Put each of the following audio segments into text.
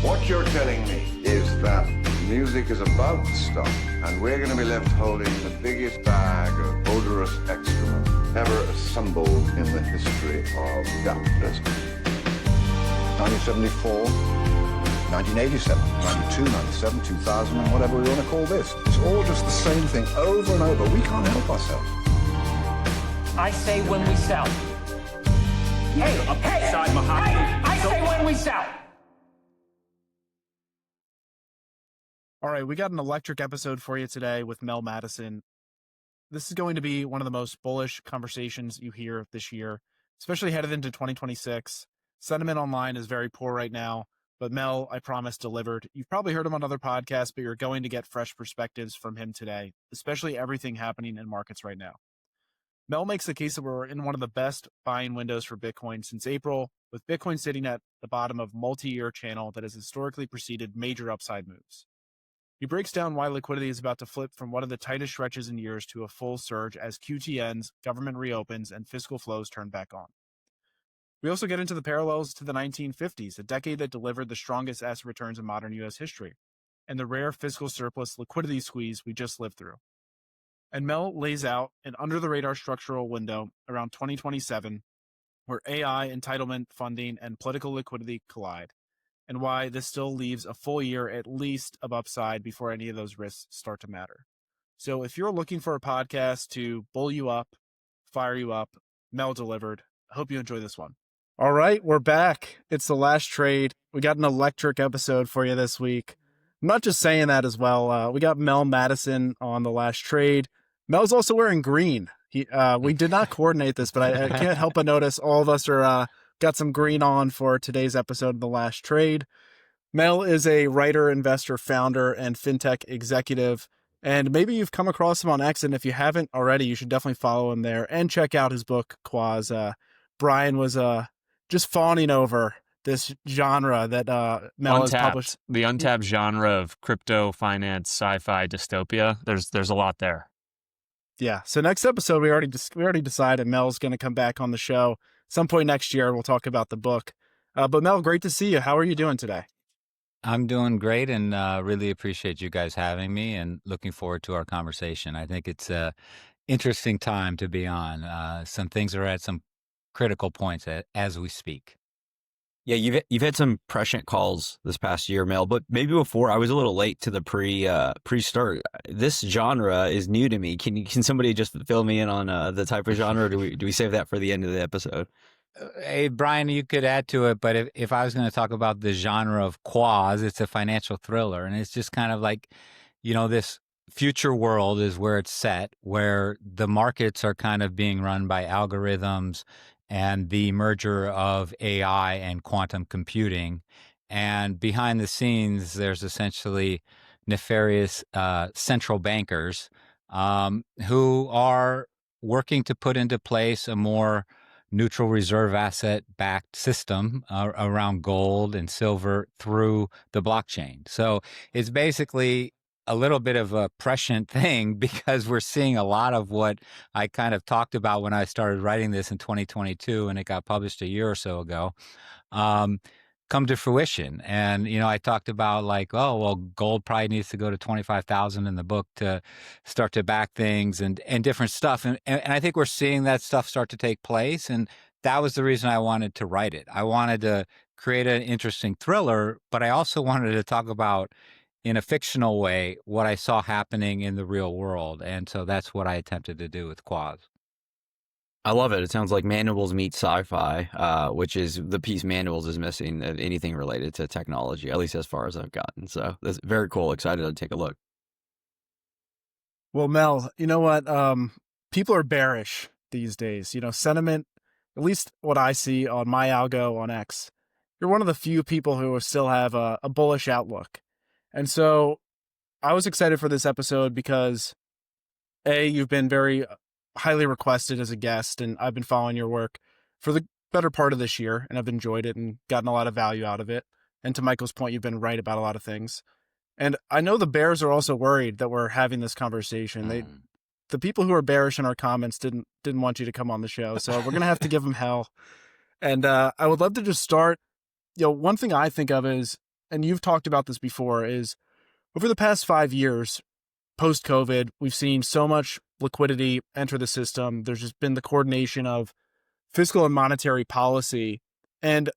What you're telling me is that music is about to stop, and we're going to be left holding the biggest bag of odorous excrement ever assembled in the history of capitalism. 1974, 1987, 92, 97, 2000, and whatever we want to call this. It's all just the same thing over and over. We can't help ourselves. I say when we sell. Hey, I say when we sell. All right, we got an electric episode for you today with Mel Mattison. This is going to be one of the most bullish conversations you hear this year, especially headed into 2026. Sentiment online is very poor right now, but Mel, I promise, delivered. You've probably heard him on other podcasts, but you're going to get fresh perspectives from him today, especially everything happening in markets right now. Mel makes the case that we're in one of the best buying windows for Bitcoin since April, with Bitcoin sitting at the bottom of multi-year channel that has historically preceded major upside moves. He breaks down why liquidity is about to flip from one of the tightest stretches in years to a full surge as QT ends, government reopens, and fiscal flows turn back on. We also get into the parallels to the 1950s, a decade that delivered the strongest asset returns in modern U.S. history, and the rare fiscal surplus liquidity squeeze we just lived through. And Mel lays out an under-the-radar structural window around 2027 where AI, entitlement, funding, and political liquidity collide, and why this still leaves a full year at least of upside before any of those risks start to matter. So if you're looking for a podcast to bull you up, fire you up, Mel delivered. I hope you enjoy this one. All right, we're back. It's the last trade. We got an electric episode for you this week. I'm not just saying that as well. We got Mel Mattison on the last trade. Mel's also wearing green. We did not coordinate this, but I can't help but notice all of us are got some green on for today's episode of The Last Trade. Mel is a writer, investor, founder, and fintech executive. And maybe you've come across him on X, and if you haven't already, you should definitely follow him there and check out his book, Quoz. Brian was just fawning over this genre that Mel has published. The untapped genre of crypto, finance, sci-fi, dystopia. There's a lot there. Yeah. So next episode, we already decided Mel's going to come back on the show some point next year. We'll talk about the book. But Mel, great to see you. How are you doing today? I'm doing great, and really appreciate you guys having me, and looking forward to our conversation. I think it's a interesting time to be on. Some things are at some critical points as we speak. Yeah, you've had some prescient calls this past year, Mel, but maybe before I was a little late to the pre-start. This genre is new to me. Can somebody just fill me in on the type of genre, or do we save that for the end of the episode? Hey, Brian, you could add to it, but if I was going to talk about the genre of Quoz, it's a financial thriller, and it's just kind of like, this future world is where it's set, where the markets are kind of being run by algorithms and the merger of AI and quantum computing. And behind the scenes, there's essentially nefarious central bankers who are working to put into place a more neutral reserve asset backed system around gold and silver through the blockchain. So it's basically a little bit of a prescient thing, because we're seeing a lot of what I kind of talked about when I started writing this in 2022, and it got published a year or so ago, come to fruition. And, I talked about gold probably needs to go to 25,000 in the book to start to back things and different stuff. And I think we're seeing that stuff start to take place. And that was the reason I wanted to write it. I wanted to create an interesting thriller, but I also wanted to talk about, in a fictional way, what I saw happening in the real world. And so that's what I attempted to do with Quoz. I love it. It sounds like manuals meet sci-fi, which is the piece manuals is missing of anything related to technology, at least as far as I've gotten. So that's very cool. Excited to take a look. Well, Mel, you know what? People are bearish these days. Sentiment, at least what I see on my algo on X, you're one of the few people who still have a bullish outlook. And so I was excited for this episode because, A, you've been very highly requested as a guest, and I've been following your work for the better part of this year, and I've enjoyed it and gotten a lot of value out of it. And to Michael's point, you've been right about a lot of things. And I know the bears are also worried that we're having this conversation. The people who are bearish in our comments didn't want you to come on the show, so we're going to have to give them hell. And I would love to just start, one thing I think of is and you've talked about this before, is over the past 5 years, post-COVID, we've seen so much liquidity enter the system. There's just been the coordination of fiscal and monetary policy. And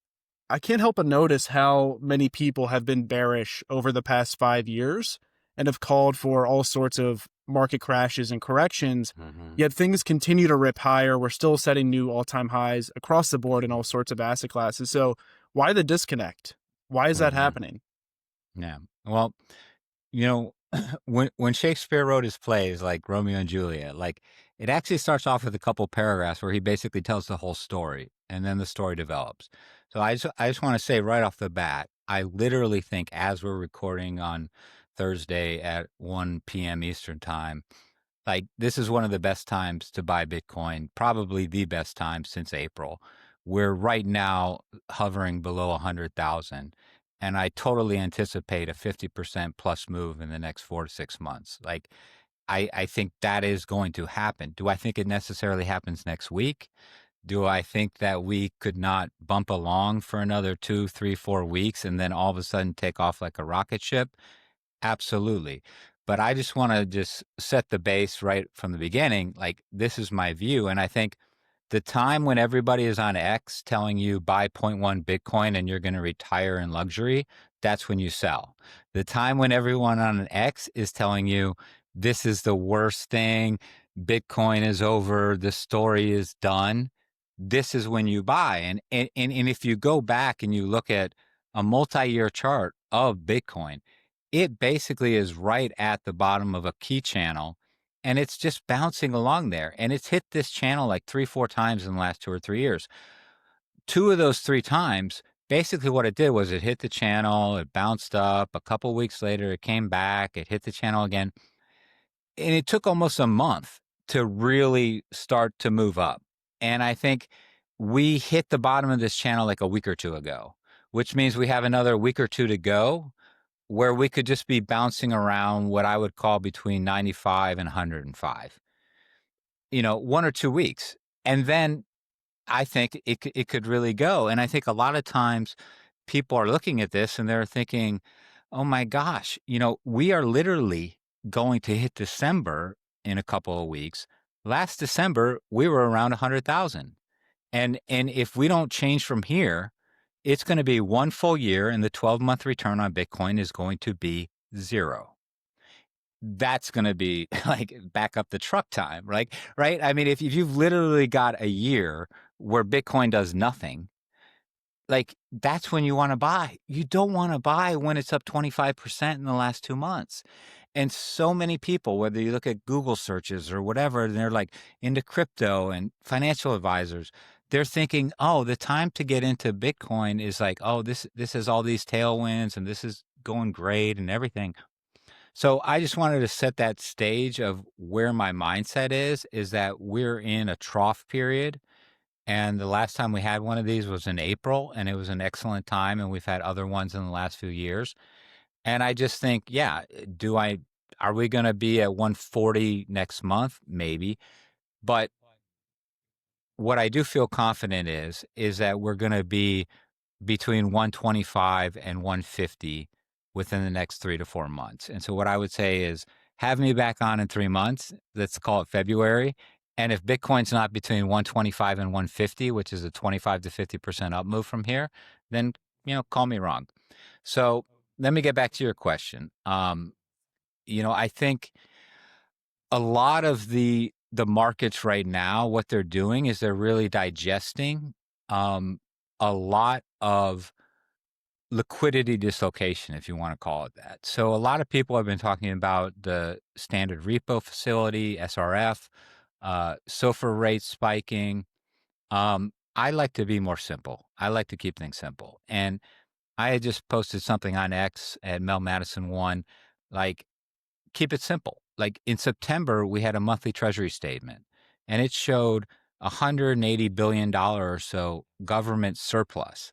I can't help but notice how many people have been bearish over the past 5 years and have called for all sorts of market crashes and corrections. Yet things continue to rip higher. We're still setting new all-time highs across the board in all sorts of asset classes. So why the disconnect? Why is that happening? Yeah. Well, you know, when Shakespeare wrote his plays like Romeo and Juliet, like it actually starts off with a couple paragraphs where he basically tells the whole story, and then the story develops. So I just want to say right off the bat, I literally think as we're recording on Thursday at 1 p.m. Eastern time, like this is one of the best times to buy Bitcoin, probably the best time since April. We're right now hovering below 100,000. And I totally anticipate a 50% plus move in the next 4 to 6 months. Like, I think that is going to happen. Do I think it necessarily happens next week? Do I think that we could not bump along for another 2, 3, 4 weeks and then all of a sudden take off like a rocket ship? Absolutely. But I just want to just set the base right from the beginning. Like, this is my view. And I think the time when everybody is on X telling you buy 0.1 Bitcoin and you're going to retire in luxury, that's when you sell. The time when everyone on an X is telling you this is the worst thing, Bitcoin is over, the story is done, this is when you buy. And if you go back and you look at a multi-year chart of Bitcoin, it basically is right at the bottom of a key channel. And it's just bouncing along there. And it's hit this channel like 3, 4 times in the last 2 or 3 years. 2 of those 3 times, basically what it did was it hit the channel, it bounced up. A couple weeks later, it came back, it hit the channel again. And it took almost a month to really start to move up. And I think we hit the bottom of this channel like a week or 2 ago, which means we have another week or 2 to go, where we could just be bouncing around what I would call between 95 and 105, 1 or 2 weeks. And then I think it could really go. And I think a lot of times people are looking at this and they're thinking, oh my gosh, we are literally going to hit December in a couple of weeks. Last December, we were around 100,000. And if we don't change from here, it's going to be 1 full year and the 12-month return on Bitcoin is going to be 0. That's going to be like back up the truck time, right? I mean, if you've literally got a year where Bitcoin does nothing, like that's when you want to buy. You don't want to buy when it's up 25% in the last 2 months. And so many people, whether you look at Google searches or whatever, and they're like into crypto and financial advisors, they're thinking, oh, the time to get into Bitcoin is like, oh, this has all these tailwinds and this is going great and everything. So I just wanted to set that stage of where my mindset is that we're in a trough period. And the last time we had one of these was in April, and it was an excellent time. And we've had other ones in the last few years. And I just think, yeah, are we going to be at 140 next month? Maybe. But what I do feel confident is that we're going to be between 125 and 150 within the next 3 to 4 months. And so what I would say is have me back on in 3 months. Let's call it February. And if Bitcoin's not between 125 and 150, which is a 25 to 50% up move from here, then, call me wrong. So let me get back to your question. I think a lot of the markets right now, what they're doing is they're really digesting a lot of liquidity dislocation, if you want to call it that. So a lot of people have been talking about the standard repo facility, SRF, SOFR rates spiking. I like to be more simple. I like to keep things simple. And I had just posted something on X at Mel Mattison 1, like, keep it simple. Like in September, we had a monthly treasury statement and it showed $180 billion or so government surplus,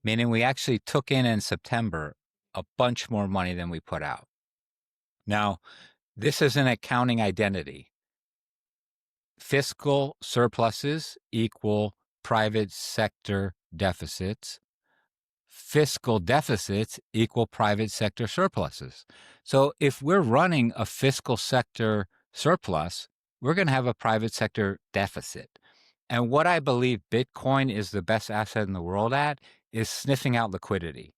meaning we actually took in September a bunch more money than we put out. Now, this is an accounting identity. Fiscal surpluses equal private sector deficits. fiscal deficits equal private sector surpluses. So if we're running a fiscal sector surplus, we're going to have a private sector deficit. And what I believe Bitcoin is the best asset in the world at is sniffing out liquidity.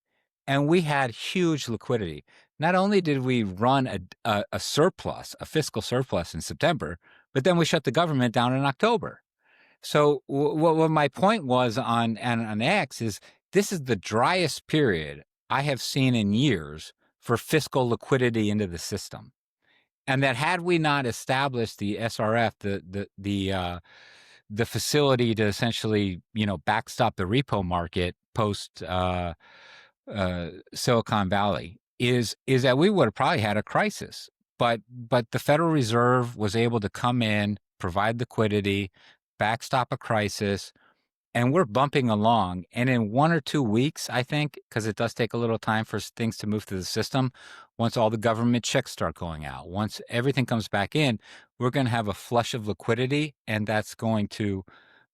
And we had huge liquidity. Not only did we run a surplus, a fiscal surplus in September, but then we shut the government down in October. So what my point was on X is this is the driest period I have seen in years for fiscal liquidity into the system. And that had we not established the SRF, the facility to essentially, backstop the repo market post Silicon Valley, is that we would have probably had a crisis. But the Federal Reserve was able to come in, provide liquidity, backstop a crisis, and we're bumping along. And in 1 or 2 weeks, I think, because it does take a little time for things to move through the system, once all the government checks start going out, once everything comes back in, we're going to have a flush of liquidity, and that's going to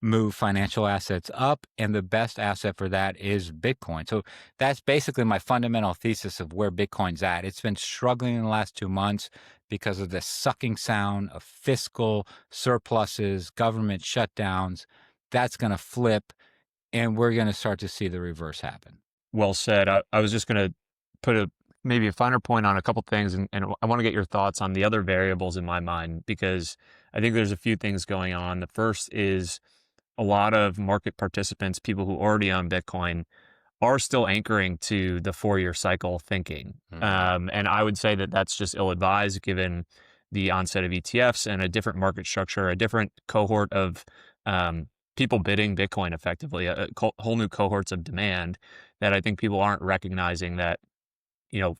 move financial assets up. And the best asset for that is Bitcoin. So that's basically my fundamental thesis of where Bitcoin's at. It's been struggling in the last 2 months because of the sucking sound of fiscal surpluses, government shutdowns. That's going to flip, and we're going to start to see the reverse happen. Well said. I was just going to put maybe a finer point on a couple things, and I want to get your thoughts on the other variables in my mind, because I think there's a few things going on. The first is a lot of market participants, people who already own Bitcoin, are still anchoring to the 4-year cycle thinking. And I would say that that's just ill-advised given the onset of ETFs and a different market structure, a different cohort of people bidding Bitcoin effectively, a whole new cohorts of demand that I think people aren't recognizing that,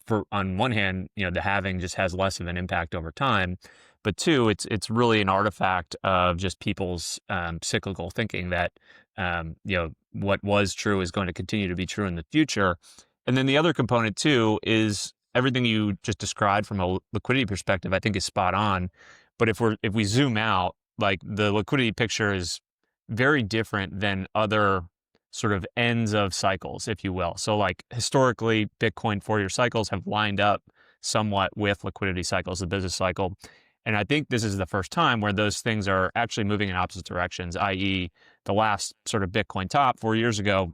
for on one hand, the halving just has less of an impact over time. But two, it's really an artifact of just people's cyclical thinking that, what was true is going to continue to be true in the future. And then the other component too is everything you just described from a liquidity perspective, I think is spot on. But if we zoom out, like the liquidity picture is very different than other sort of ends of cycles, if you will. So like historically, Bitcoin 4-year cycles have lined up somewhat with liquidity cycles, the business cycle. And I think this is the first time where those things are actually moving in opposite directions, i.e. the last sort of Bitcoin top 4 years ago,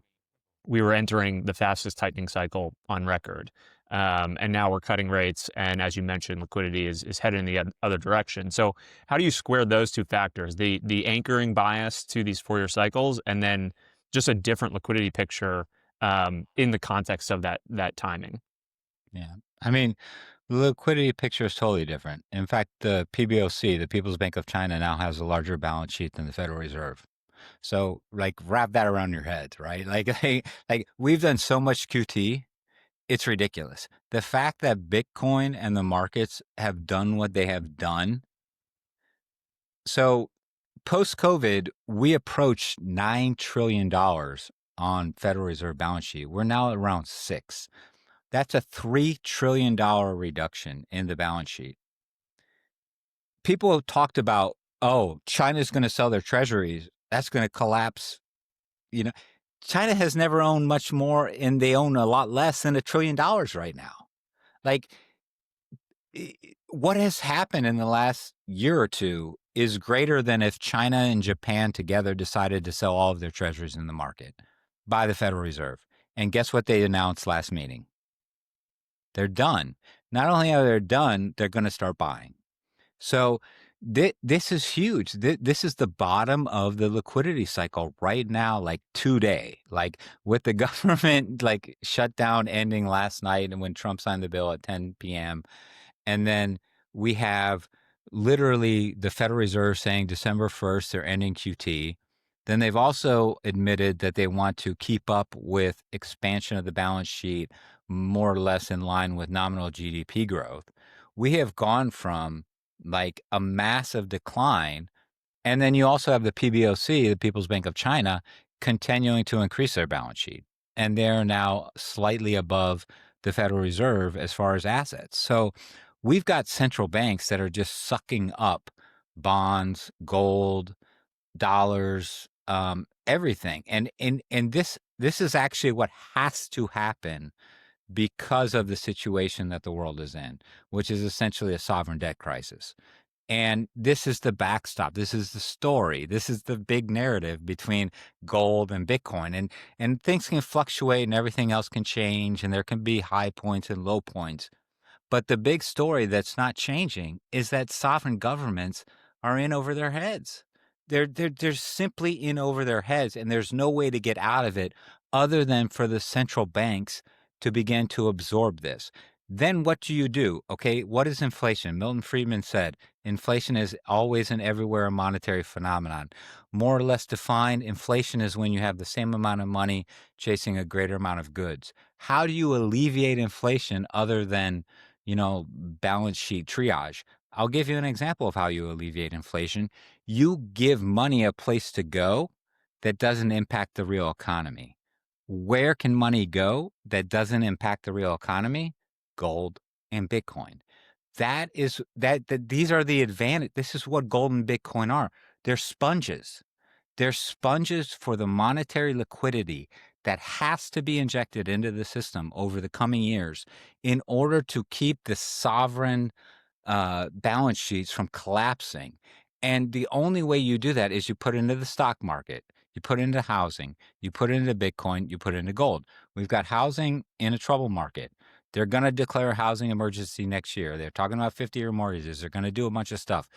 we were entering the fastest tightening cycle on record. And now we're cutting rates. And as you mentioned, liquidity is headed in the other direction. So how do you square those two factors, the anchoring bias to these 4-year cycles, and then just a different liquidity picture in the context of that timing? Yeah. I mean, the liquidity picture is totally different. In fact, the PBOC, the People's Bank of China, now has a larger balance sheet than the Federal Reserve. So, wrap that around your head, right? Like we've done so much QT, it's ridiculous. The fact that Bitcoin and the markets have done what they have done. So, post-COVID, we approached $9 trillion on Federal Reserve balance sheet. We're now around 6. That's a $3 trillion reduction in the balance sheet. People have talked about, China's going to sell their treasuries. That's going to collapse. China has never owned much more, and they own a lot less than $1 trillion right now. Like, what has happened in the last year or two is greater than if China and Japan together decided to sell all of their treasuries in the market by the Federal Reserve. And guess what they announced last meeting? They're done. Not only are they done, they're going to start buying. So this is huge. This is the bottom of the liquidity cycle right now, like today, like with the government shutdown ending last night and when Trump signed the bill at 10 p.m. And then we have literally the Federal Reserve saying December 1st, they're ending QT. Then they've also admitted that they want to keep up with expansion of the balance sheet more or less in line with nominal GDP growth. We have gone from a massive decline. And then you also have the PBOC, the People's Bank of China, continuing to increase their balance sheet. And they're now slightly above the Federal Reserve as far as assets. So we've got central banks that are just sucking up bonds, gold, dollars, everything. And this is actually what has to happen because of the situation that the world is in, which is essentially a sovereign debt crisis. And this is the backstop. This is the story. This is the big narrative between gold and Bitcoin. And things can fluctuate and everything else can change and there can be high points and low points. But the big story that's not changing is that sovereign governments are in over their heads. They're simply in over their heads, and there's no way to get out of it other than for the central banks to begin to absorb this. Then what do you do? Okay, what is inflation? Milton Friedman said, inflation is always and everywhere a monetary phenomenon. More or less defined, inflation is when you have the same amount of money chasing a greater amount of goods. How do you alleviate inflation other than, balance sheet triage? I'll give you an example of how you alleviate inflation. You give money a place to go that doesn't impact the real economy. Where can money go that doesn't impact the real economy? Gold and Bitcoin. These are the advantage. This is what gold and Bitcoin are. They're sponges. They're sponges for the monetary liquidity that has to be injected into the system over the coming years in order to keep the sovereign balance sheets from collapsing. And the only way you do that is you put into the stock market, you put into housing, you put into Bitcoin, you put into gold. We've got housing in a trouble market. They're going to declare a housing emergency next year. They're talking about 50-year mortgages. They're going to do a bunch of stuff.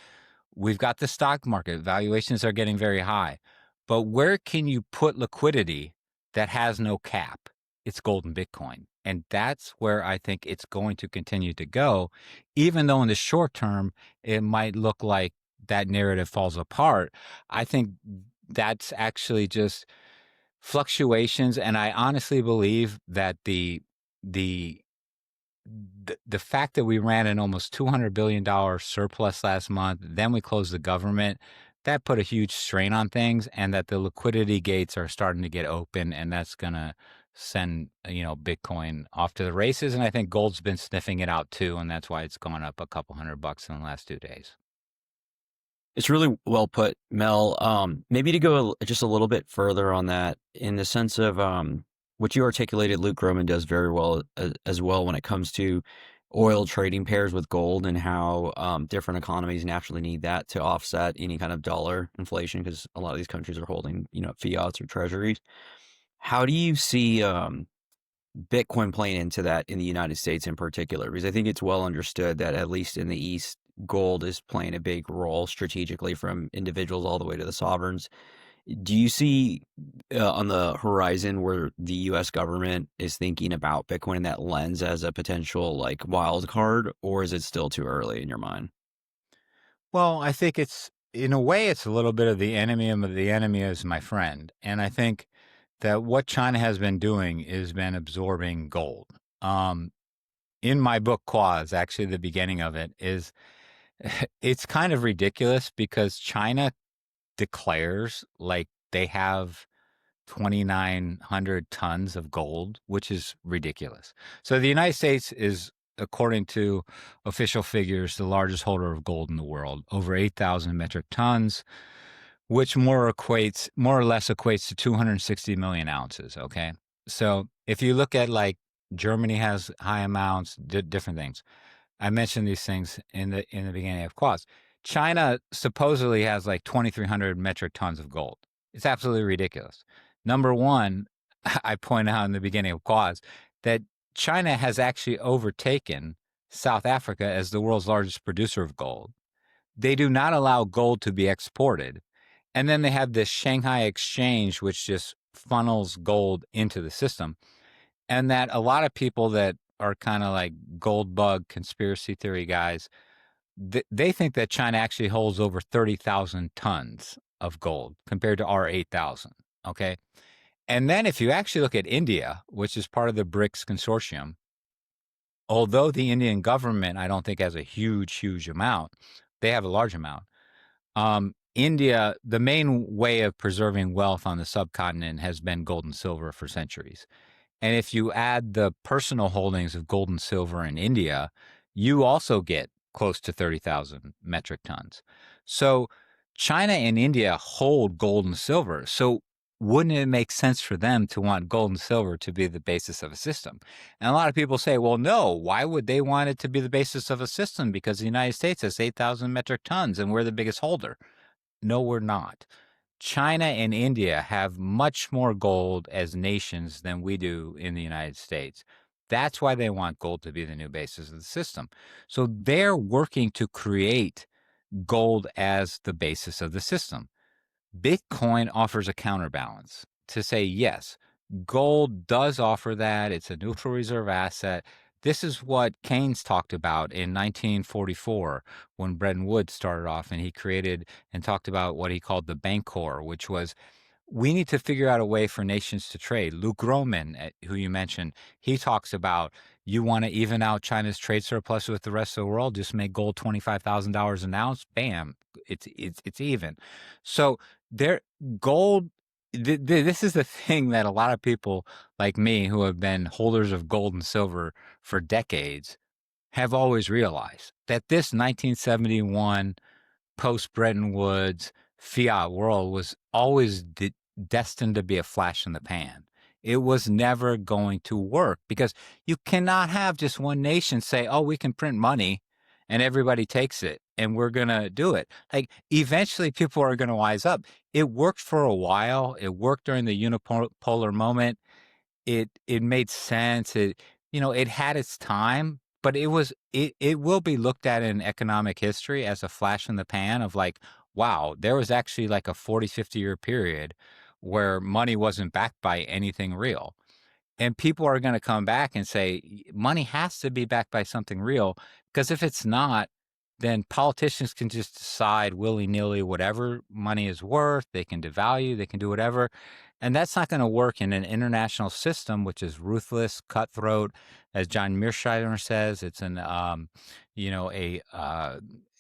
We've got the stock market. Valuations are getting very high. But where can you put liquidity that has no cap? It's gold and Bitcoin. And that's where I think it's going to continue to go, even though in the short term, it might look like that narrative falls apart. I think that's actually just fluctuations. And I honestly believe that the fact that we ran an almost $200 billion surplus last month, then we closed the government, that put a huge strain on things, and that the liquidity gates are starting to get open, and that's going to send, Bitcoin off to the races. And I think gold's been sniffing it out too, and that's why it's gone up a couple $100 in the last 2 days. It's really well put, Mel. Maybe to go just a little bit further on that, in the sense of what you articulated, Luke Gromen does very well as well when it comes to oil trading pairs with gold and how different economies naturally need that to offset any kind of dollar inflation, because a lot of these countries are holding, fiats or treasuries. How do you see Bitcoin playing into that in the United States in particular? Because I think it's well understood that at least in the East, gold is playing a big role strategically from individuals all the way to the sovereigns. Do you see on the horizon where the U.S. government is thinking about Bitcoin in that lens as a potential wild card, or is it still too early in your mind? Well, I think in a way, it's a little bit of the enemy is my friend. And I think that what China has been doing is been absorbing gold. In my book, Quoz, actually the beginning of it is, it's kind of ridiculous because China declares like they have 2,900 tons of gold, which is ridiculous. So the United States is, according to official figures, the largest holder of gold in the world, over 8,000 metric tons, which more or less equates to 260 million ounces. Okay. So if you look at Germany has high amounts, different things. I mentioned these things in the beginning of Quoz. China supposedly has 2,300 metric tons of gold. It's absolutely ridiculous. Number one, I point out in the beginning of Quoz that China has actually overtaken South Africa as the world's largest producer of gold. They do not allow gold to be exported. And then they have this Shanghai exchange, which just funnels gold into the system. And that a lot of people that are kind of like gold bug conspiracy theory guys, they think that China actually holds over 30,000 tons of gold compared to our 8,000. Okay. And then if you actually look at India, which is part of the BRICS consortium, although the Indian government, I don't think has a huge amount, they have a large amount. India, the main way of preserving wealth on the subcontinent has been gold and silver for centuries. And if you add the personal holdings of gold and silver in India, you also get close to 30,000 metric tons. So China and India hold gold and silver. So wouldn't it make sense for them to want gold and silver to be the basis of a system? And a lot of people say, well, no, why would they want it to be the basis of a system? Because the United States has 8,000 metric tons and we're the biggest holder. No, we're not. China and India have much more gold as nations than we do in the United States. That's why they want gold to be the new basis of the system. So they're working to create gold as the basis of the system. Bitcoin offers a counterbalance to say, yes, gold does offer that. It's a neutral reserve asset. This is what Keynes talked about in 1944 when Bretton Woods started off, and he created and talked about what he called the Bancor, which was, we need to figure out a way for nations to trade. Luke Groman, who you mentioned, he talks about, you want to even out China's trade surplus with the rest of the world, just make gold $25,000 an ounce, bam, it's even. So gold, this is the thing that a lot of people like me who have been holders of gold and silver for decades have always realized, that this 1971 post-Bretton Woods fiat world was always destined to be a flash in the pan. It was never going to work because you cannot have just one nation say, oh, we can print money and everybody takes it and we're going to do it. Like, eventually people are going to wise up. It worked for a while. It worked during the unipolar moment. It made sense. It had its time, but it will be looked at in economic history as a flash in the pan of like, wow, there was actually like a 40, 50-year period where money wasn't backed by anything real. And people are going to come back and say, money has to be backed by something real, because if it's not, then politicians can just decide willy-nilly whatever money is worth. They can devalue, they can do whatever. And that's not going to work in an international system, which is ruthless, cutthroat. As John Mearsheimer says, it's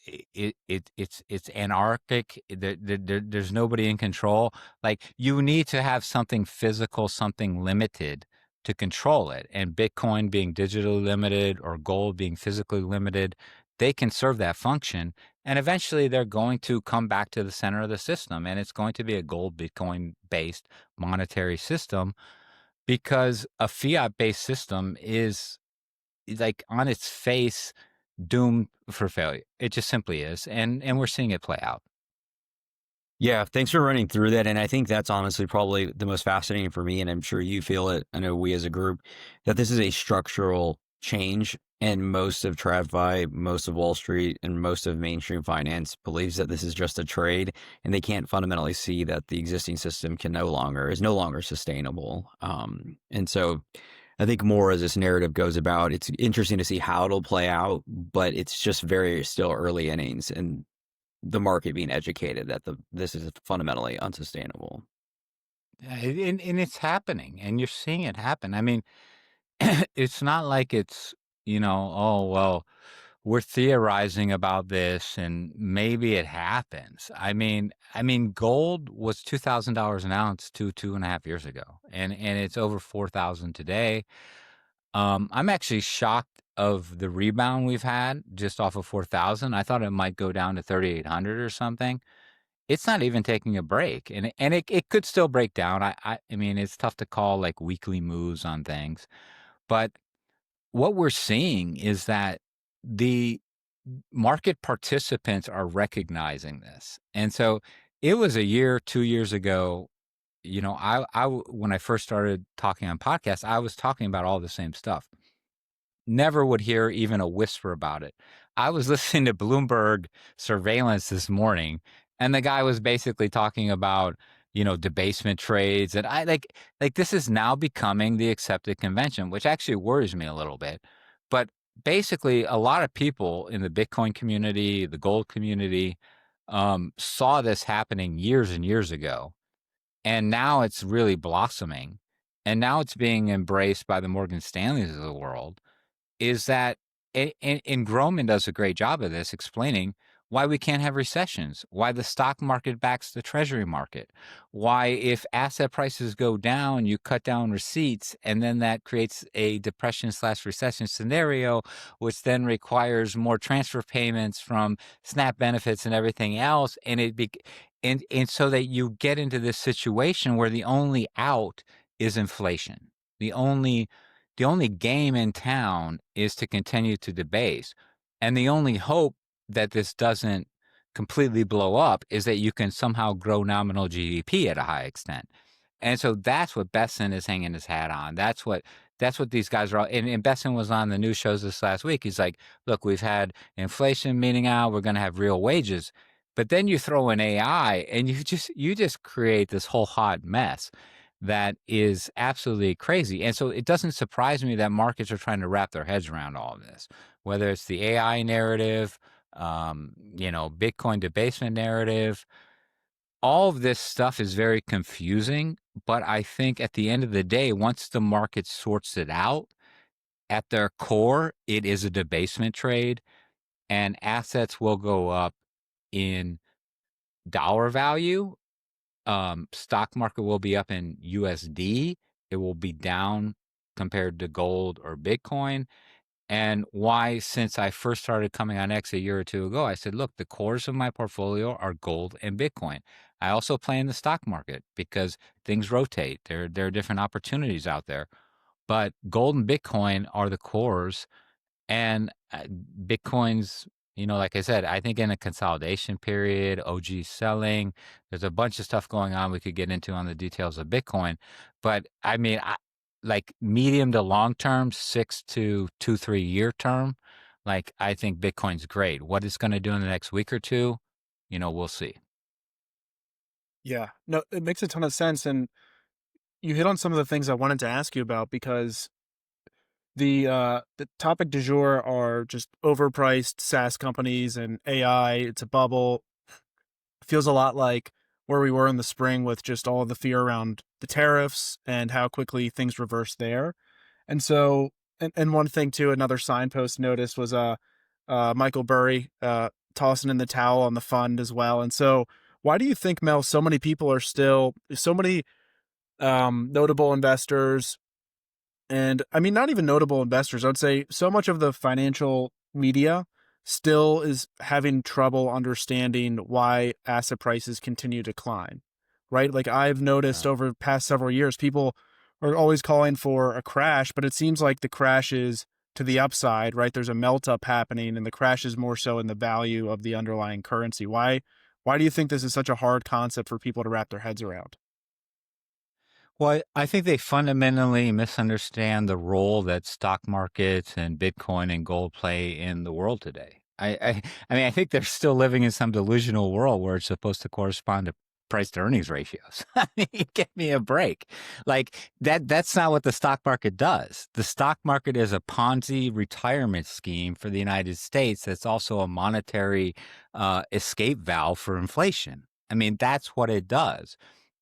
it's anarchic. There's nobody in control. Like, you need to have something physical, something limited to control it. And Bitcoin being digitally limited or gold being physically limited, they can serve that function. And eventually they're going to come back to the center of the system. And it's going to be a gold Bitcoin based monetary system, because a fiat based system is, like, on its face doomed for failure. It just simply is. And we're seeing it play out. Yeah, thanks for running through that. And I think that's honestly probably the most fascinating for me. And I'm sure you feel it. I know we as a group, that this is a structural change. And most of TradFi, most of Wall Street, and most of mainstream finance believes that this is just a trade, and they can't fundamentally see that the existing system is no longer sustainable. And so I think more as this narrative goes about, it's interesting to see how it'll play out, but it's just still early innings, and the market being educated that this is fundamentally unsustainable. And it's happening, and you're seeing it happen. I mean, it's not like it's, oh, well, we're theorizing about this and maybe it happens. I mean, gold was $2,000 an ounce 2.5 years ago, and it's over 4,000 today. I'm actually shocked of the rebound we've had just off of 4,000. I thought it might go down to 3,800 or something. It's not even taking a break, and it could still break down. I mean, it's tough to call like weekly moves on things, but what we're seeing is that the market participants are recognizing this. And so it was 2 years ago, when I first started talking on podcasts, I was talking about all the same stuff. Never would hear even a whisper about it. I was listening to Bloomberg Surveillance this morning, and the guy was basically talking about, debasement trades. And I like this is now becoming the accepted convention, which actually worries me a little bit. But basically, a lot of people in the Bitcoin community, the gold community, saw this happening years and years ago. And now it's really blossoming. And now it's being embraced by the Morgan Stanleys of the world. Is that, and Groman does a great job of this, explaining, why we can't have recessions, why the stock market backs the treasury market, why if asset prices go down, you cut down receipts, and then that creates a depression/recession scenario, which then requires more transfer payments from SNAP benefits and everything else, and and so that you get into this situation where the only out is inflation. The only game in town is to continue to debase, and the only hope that this doesn't completely blow up is that you can somehow grow nominal GDP at a high extent. And so that's what Besson is hanging his hat on. That's what these guys are all, and Besson was on the news shows this last week. He's like, look, we've had inflation meeting out, we're going to have real wages. But then you throw in AI and you just create this whole hot mess that is absolutely crazy. And so it doesn't surprise me that markets are trying to wrap their heads around all of this, whether it's the AI narrative, Bitcoin debasement narrative. All of this stuff is very confusing, but I think at the end of the day, once the market sorts it out, at their core, it is a debasement trade, and assets will go up in dollar value. Stock market will be up in USD. It will be down compared to gold or Bitcoin. And why, since I first started coming on X a year or two ago, I said, look, the cores of my portfolio are gold and Bitcoin. I also play in the stock market because things rotate. There are different opportunities out there. But gold and Bitcoin are the cores. And Bitcoin's, like I said, I think in a consolidation period, OG selling, there's a bunch of stuff going on we could get into on the details of Bitcoin. But I mean, like medium to long term, 6 to 3 year term, like I think Bitcoin's great. What it's going to do in the next week or two, we'll see. Yeah, no, it makes a ton of sense. And you hit on some of the things I wanted to ask you about, because the topic du jour are just overpriced SaaS companies and AI. It's a bubble. It feels a lot like where we were in the spring with just all of the fear around the tariffs and how quickly things reversed there. And so, and one thing too, another signpost notice was Michael Burry tossing in the towel on the fund as well. And so, why do you think, Mel, so many people are still, so many notable investors, and I mean, not even notable investors, I would say so much of the financial media still is having trouble understanding why asset prices continue to climb, right? Like I've noticed over the past several years, people are always calling for a crash, but it seems like the crash is to the upside, right? There's a melt up happening, and the crash is more so in the value of the underlying currency. Why do you think this is such a hard concept for people to wrap their heads around? Well, I think they fundamentally misunderstand the role that stock markets and Bitcoin and gold play in the world today. I mean, I think they're still living in some delusional world where it's supposed to correspond to price to earnings ratios. I mean, give me a break. Like that's not what the stock market does. The stock market is a Ponzi retirement scheme for the United States. That's also a monetary escape valve for inflation. I mean, that's what it does.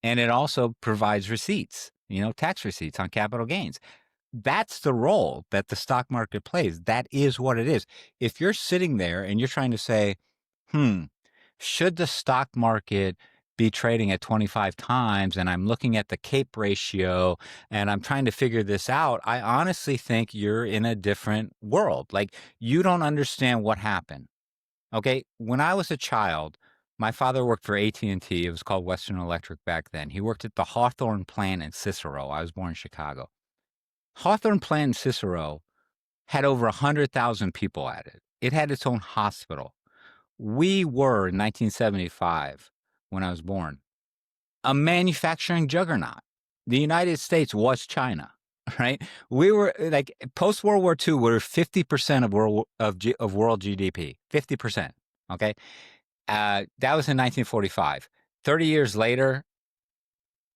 And it also provides receipts, tax receipts on capital gains. That's the role that the stock market plays. That is what it is. If you're sitting there and you're trying to say, should the stock market be trading at 25 times, and I'm looking at the CAPE ratio and I'm trying to figure this out, I honestly think you're in a different world. Like you don't understand what happened. Okay. When I was a child, my father worked for AT&T. It was called Western Electric back then. He worked at the Hawthorne plant in Cicero. I was born in Chicago. Hawthorne plant in Cicero had over 100,000 people at it. It had its own hospital. We were, in 1975, when I was born, a manufacturing juggernaut. The United States was China, right? We were like post-World War II, we were 50% of world GDP, 50%, okay? That was in 1945. 30 years later,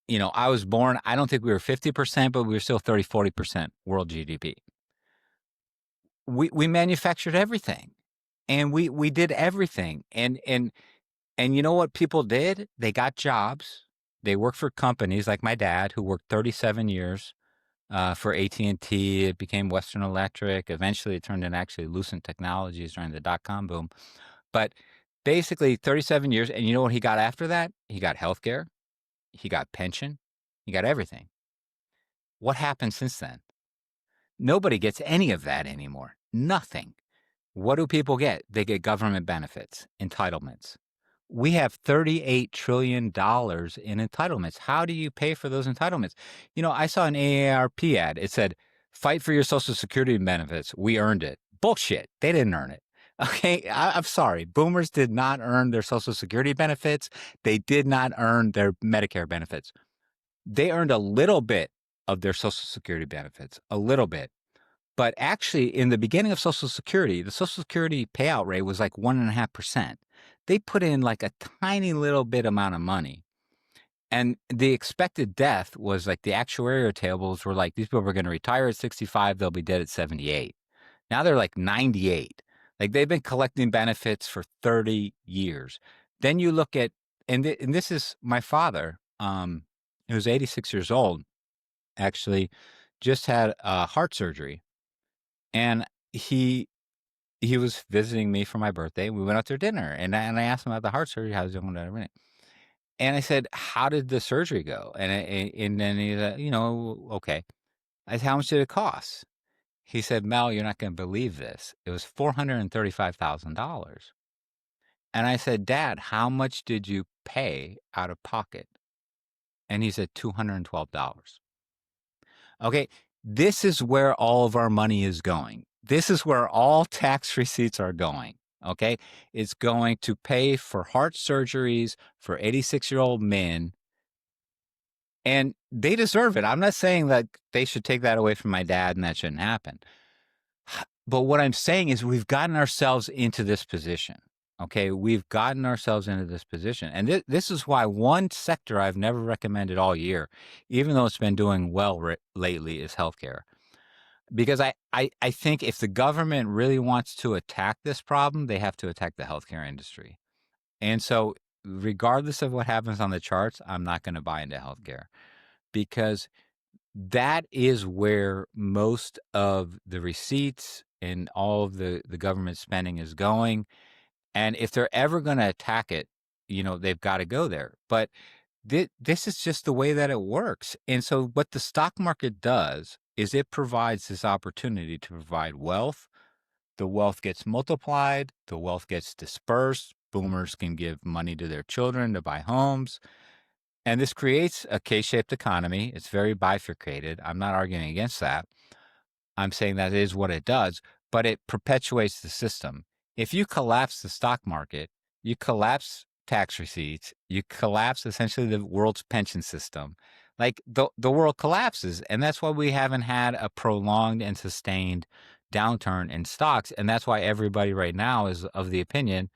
I was born, I don't think we were 50%, but we were still 30, 40% world GDP. We manufactured everything, and we did everything. And you know what people did? They got jobs. They worked for companies like my dad, who worked 37 years for AT&T. It became Western Electric. Eventually, it turned into actually Lucent Technologies during the dot-com boom. But basically 37 years. And you know what he got after that? He got healthcare, he got pension, he got everything. What happened since then? Nobody gets any of that anymore. Nothing. What do people get? They get government benefits, entitlements. We have $38 trillion in entitlements. How do you pay for those entitlements? You know, I saw an AARP ad. It said, fight for your Social Security benefits. We earned it. Bullshit. They didn't earn it. Okay, I'm sorry. Boomers did not earn their Social Security benefits. They did not earn their Medicare benefits. They earned a little bit of their Social Security benefits, a little bit. But actually, in the beginning of Social Security, the Social Security payout rate was like 1.5%. They put in like a tiny little bit amount of money. And the expected death was like the actuarial tables were like, these people are going to retire at 65, they'll be dead at 78. Now they're like 98. Like they've been collecting benefits for 30 years. Then you look at, and this is my father, he was 86 years old, actually just had heart surgery. And he was visiting me for my birthday. We went out to dinner, and I asked him about the heart surgery. How's it going? Everything. And I said, "How did the surgery go?" And then he said, "You know, okay." I said, "How much did it cost?" He said, "Mel, you're not going to believe this. It was $435,000." And I said, "Dad, how much did you pay out of pocket?" And he said, $212. Okay. This is where all of our money is going. This is where all tax receipts are going. Okay. It's going to pay for heart surgeries for 86-year-old men. And they deserve it. I'm not saying that they should take that away from my dad and that shouldn't happen. But what I'm saying is we've gotten ourselves into this position. Okay. We've gotten ourselves into this position. And this is why one sector I've never recommended all year, even though it's been doing well lately, is healthcare. Because I think if the government really wants to attack this problem, they have to attack the healthcare industry. And so regardless of what happens on the charts, I'm not going to buy into healthcare because that is where most of the receipts and all of the government spending is going. And if they're ever going to attack it, you know, they've got to go there. But this is just the way that it works. And so what the stock market does is it provides this opportunity to provide wealth. The wealth gets multiplied. The wealth gets dispersed. Boomers can give money to their children to buy homes. And this creates a K-shaped economy. It's very bifurcated. I'm not arguing against that. I'm saying that is what it does, but it perpetuates the system. If you collapse the stock market, you collapse tax receipts, you collapse essentially the world's pension system. Like the world collapses. And that's why we haven't had a prolonged and sustained downturn in stocks. And that's why everybody right now is of the opinion,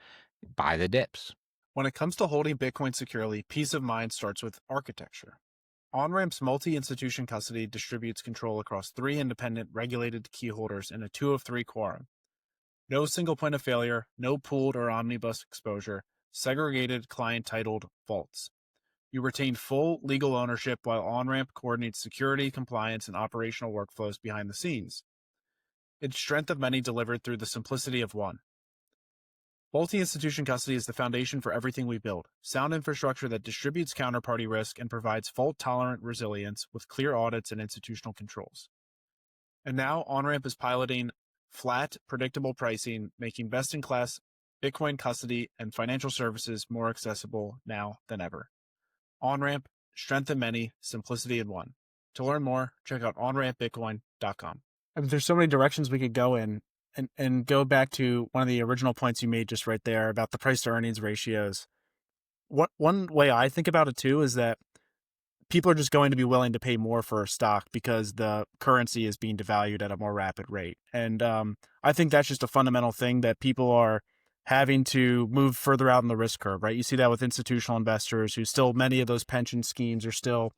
buy the dips. When it comes to holding Bitcoin securely, peace of mind starts with architecture. Onramp's multi-institution custody distributes control across 3 independent regulated key holders in a 2 of 3 quorum. No single point of failure, no pooled or omnibus exposure, segregated client-titled vaults. You retain full legal ownership while Onramp coordinates security, compliance, and operational workflows behind the scenes. It's strength of many delivered through the simplicity of one. Multi-institution custody is the foundation for everything we build. Sound infrastructure that distributes counterparty risk and provides fault-tolerant resilience with clear audits and institutional controls. And now Onramp is piloting flat, predictable pricing, making best-in-class Bitcoin custody and financial services more accessible now than ever. Onramp, strength in many, simplicity in one. To learn more, check out onrampbitcoin.com. I mean, there's so many directions we could go in, and go back to one of the original points you made just right there about the price to earnings ratios. One way I think about it too is that people are just going to be willing to pay more for a stock because the currency is being devalued at a more rapid rate. And I think that's just a fundamental thing that people are having to move further out in the risk curve, right? You see that with institutional investors who still, many of those pension schemes are still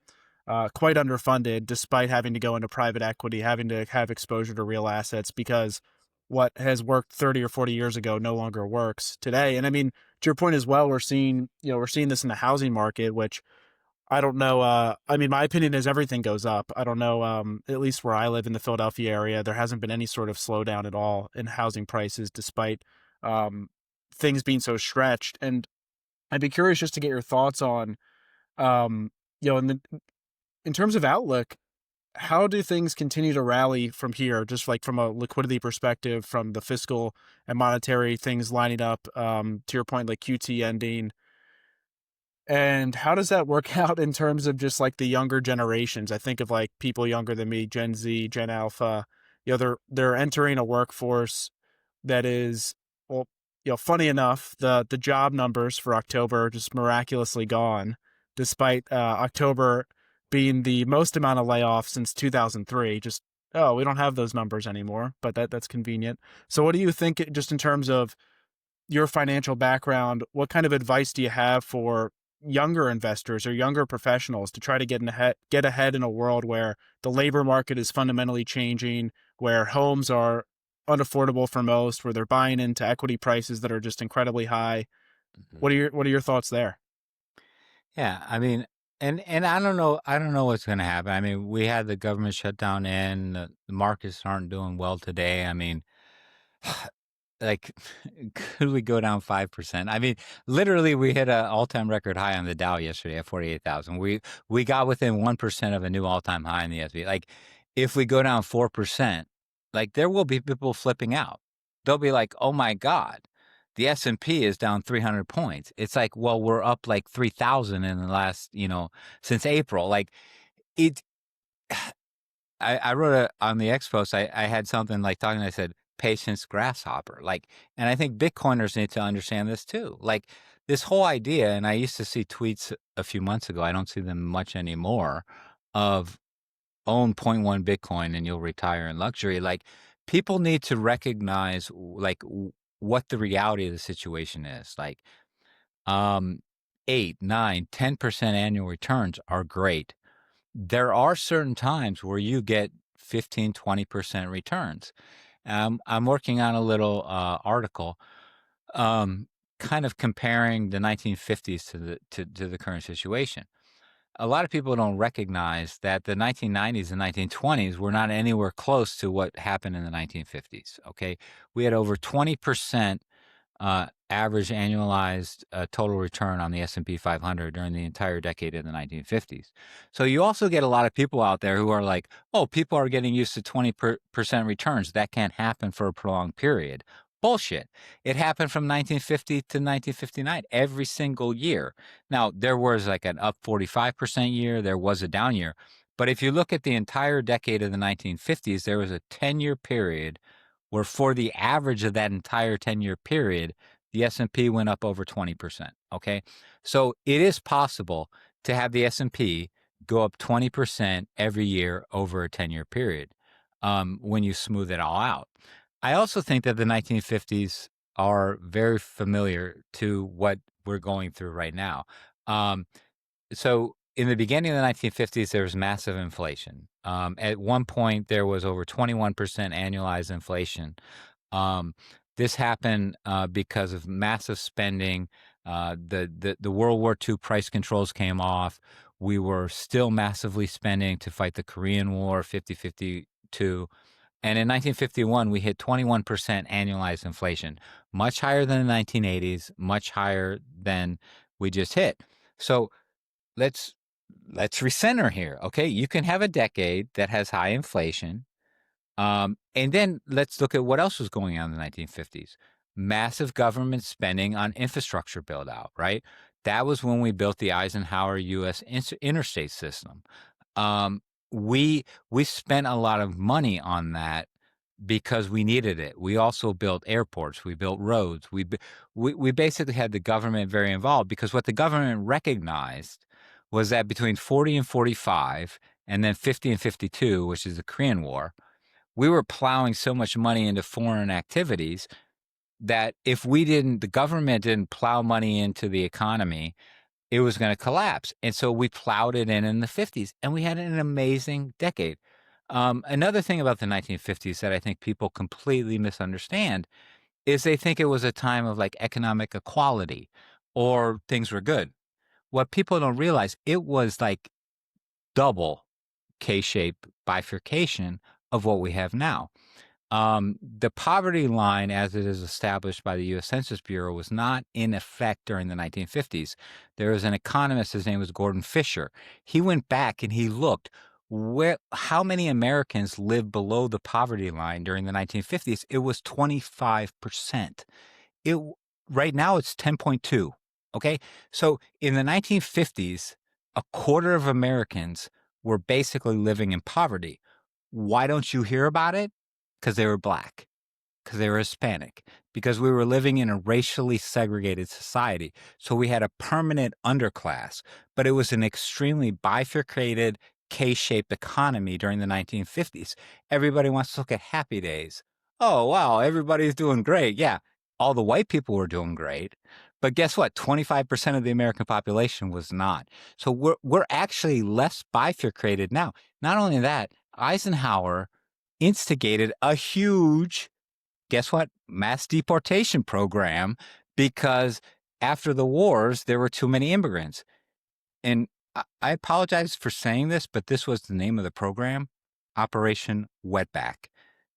quite underfunded despite having to go into private equity, having to have exposure to real assets because what has worked 30 or 40 years ago no longer works today. And I mean, to your point as well, we're seeing this in the housing market, which I don't know. I mean, my opinion is everything goes up. I don't know. At least where I live in the Philadelphia area, there hasn't been any sort of slowdown at all in housing prices, despite things being so stretched. And I'd be curious just to get your thoughts on, in terms of outlook, how do things continue to rally from here? Just like from a liquidity perspective, from the fiscal and monetary things lining up, to your point, like QT ending. And how does that work out in terms of just like the younger generations? I think of like people younger than me, Gen Z, Gen Alpha, they're entering a workforce that is, well, funny enough, the job numbers for October are just miraculously gone, despite October being the most amount of layoffs since 2003. Just, oh, we don't have those numbers anymore, but that's convenient. So what do you think, just in terms of your financial background, what kind of advice do you have for younger investors or younger professionals to try to get ahead in a world where the labor market is fundamentally changing, where homes are unaffordable for most, where they're buying into equity prices that are just incredibly high? What are your thoughts there? Yeah, I mean, and I don't know what's going to happen. I mean, we had the government shutdown in, the markets aren't doing well today. I mean, like, could we go down 5%? I mean, literally, we hit an all-time record high on the Dow yesterday at 48,000. We got within 1% of a new all-time high in the S&P. Like, if we go down 4%, like, there will be people flipping out. They'll be like, "Oh my God, the S&P is down 300 points." It's like, well, we're up like 3,000 in the last, since April. Like, it. I wrote on the X post, I had something like talking, I said, patience grasshopper. Like, and I think Bitcoiners need to understand this too. Like, this whole idea, and I used to see tweets a few months ago, I don't see them much anymore, of own 0.1 Bitcoin and you'll retire in luxury. Like, people need to recognize like what the reality of the situation is. Like, 8, 9, 10% annual returns are great. There are certain times where you get 15, 20% returns. I'm working on a little article, kind of comparing the 1950s to the current situation. A lot of people don't recognize that the 1990s and 1920s were not anywhere close to what happened in the 1950s. Okay, we had over 20% average annualized total return on the S&P 500 during the entire decade of the 1950s. So you also get a lot of people out there who are like, oh, people are getting used to 20% returns. That can't happen for a prolonged period. Bullshit. It happened from 1950 to 1959 every single year. Now, there was like an up 45% year. There was a down year. But if you look at the entire decade of the 1950s, there was a 10-year period where for the average of that entire 10-year period, the S&P went up over 20%, okay? So it is possible to have the S&P go up 20% every year over a 10-year period when you smooth it all out. I also think that the 1950s are very familiar to what we're going through right now. So in the beginning of the 1950s, there was massive inflation. At one point, there was over 21% annualized inflation. This happened because of massive spending. The World War II price controls came off. We were still massively spending to fight the Korean War, 50-52. And in 1951, we hit 21% annualized inflation, much higher than the 1980s, much higher than we just hit. So let's recenter here, okay? You can have a decade that has high inflation, and then let's look at what else was going on in the 1950s. Massive government spending on infrastructure build out, right? That was when we built the Eisenhower U.S. interstate system. We spent a lot of money on that because we needed it. We also built airports. We built roads. We basically had the government very involved because what the government recognized was that between 40 and 45, and then 50 and 52, which is the Korean War, we were plowing so much money into foreign activities that if the government didn't plow money into the economy, it was going to collapse. And so we plowed it in the 50s, and we had an amazing decade. Another thing about the 1950s that I think people completely misunderstand is they think it was a time of like economic equality or things were good. What people don't realize, it was like double K-shaped bifurcation of what we have now. The poverty line, as it is established by the U.S. Census Bureau, was not in effect during the 1950s. There was an economist, his name was Gordon Fisher. He went back and he looked how many Americans lived below the poverty line during the 1950s. It was 25%. Right now it's 10.2. Okay, so in the 1950s, a quarter of Americans were basically living in poverty. Why don't you hear about it? Because they were Black, because they were Hispanic, because we were living in a racially segregated society. So we had a permanent underclass, but it was an extremely bifurcated, K-shaped economy during the 1950s. Everybody wants to look at happy days. Oh, wow, everybody's doing great. Yeah, all the white people were doing great. But guess what? 25% of the American population was not. So we're actually less bifurcated now. Not only that, Eisenhower instigated a huge, guess what, mass deportation program because after the wars, there were too many immigrants. And I apologize for saying this, but this was the name of the program, Operation Wetback.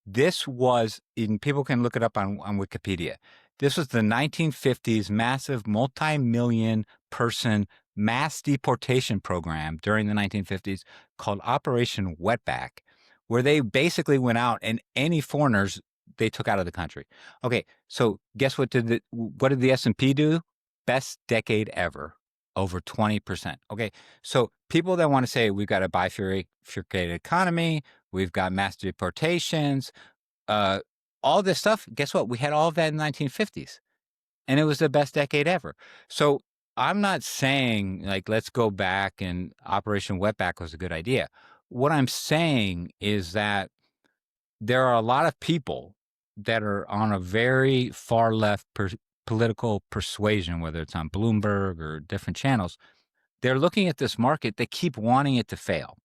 This was, people can look it up on Wikipedia. This was the 1950s massive multi-million person mass deportation program during the 1950s called Operation Wetback, where they basically went out and any foreigners they took out of the country. Okay, so guess what did the S&P do? Best decade ever, over 20%. Okay, so people that want to say we've got a bifurcated economy, we've got mass deportations, all this stuff, guess what? We had all of that in the 1950s, and it was the best decade ever. So I'm not saying, like, let's go back and Operation Wetback was a good idea. What I'm saying is that there are a lot of people that are on a very far left political persuasion, whether it's on Bloomberg or different channels. They're looking at this market. They keep wanting it to fail.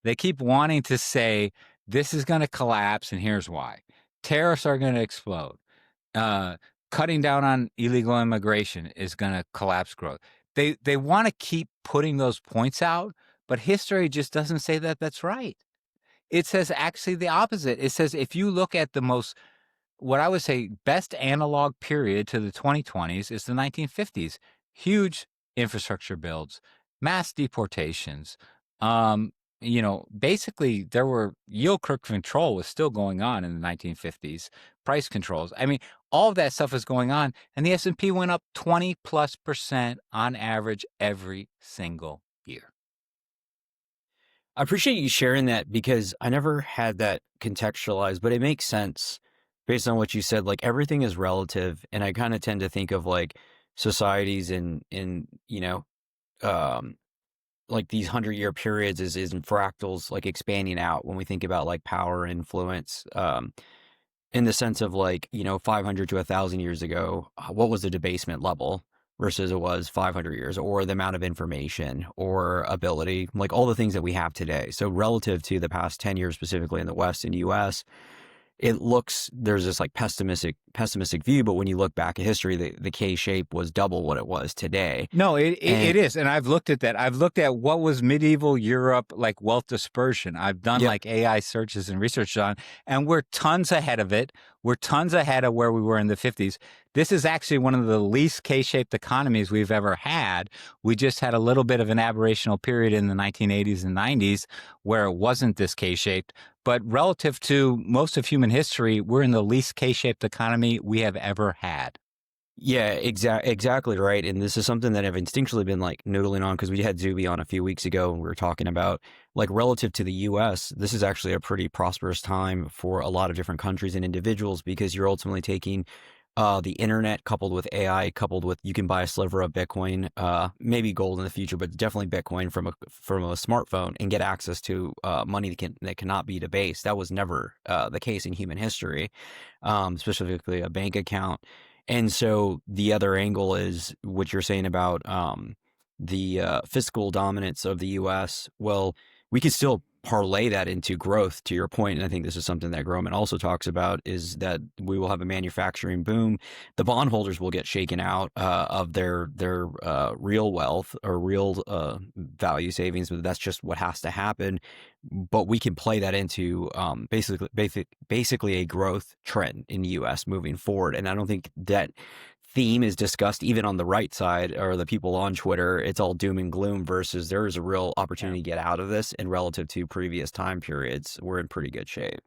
They keep wanting to say, this is going to collapse, and here's why. Tariffs are going to explode. Cutting down on illegal immigration is going to collapse growth. They want to keep putting those points out, but history just doesn't say that that's right. It says actually the opposite. It says if you look at the most, what I would say, best analog period to the 2020s is the 1950s. Huge infrastructure builds, mass deportations. Basically there were yield curve control was still going on in the 1950s, price controls. I mean, all of that stuff is going on, and the S&P went up 20+% on average every single year. I appreciate you sharing that because I never had that contextualized, but it makes sense based on what you said. Like, everything is relative, and I kind of tend to think of like societies in like these 100-year periods is in fractals, like expanding out when we think about like power influence, in the sense of like, 500 to 1,000 years ago, what was the debasement level versus it was 500 years, or the amount of information or ability, like all the things that we have today. So relative to the past 10 years, specifically in the West and US, it looks, there's this like pessimistic view, but when you look back at history, the K shape was double what it was today. No, it is. And I've looked at that. I've looked at what was medieval Europe, like wealth dispersion. I've done like AI searches and research on, and we're tons ahead of it. We're tons ahead of where we were in the 50s. This is actually one of the least K-shaped economies we've ever had. We just had a little bit of an aberrational period in the 1980s and 90s where it wasn't this K-shaped. But relative to most of human history, we're in the least K-shaped economy we have ever had. Yeah, exactly right. And this is something that I've instinctually been like noodling on, because we had Zuby on a few weeks ago and we were talking about like relative to the US, this is actually a pretty prosperous time for a lot of different countries and individuals, because you're ultimately taking the internet coupled with AI, coupled with, you can buy a sliver of Bitcoin, maybe gold in the future, but definitely Bitcoin from a smartphone, and get access to money that cannot be debased. That was never the case in human history, specifically a bank account. And so the other angle is what you're saying about the fiscal dominance of the U.S. Well, we could still parlay that into growth, to your point, and I think this is something that Groman also talks about, is that we will have a manufacturing boom. The bondholders will get shaken out of their real wealth or real value savings, but that's just what has to happen. But we can play that into basically a growth trend in the U.S. moving forward, and I don't think that theme is discussed even on the right side or the people on Twitter. It's all doom and gloom versus there is a real opportunity to get out of this, and relative to previous time periods, we're in pretty good shape.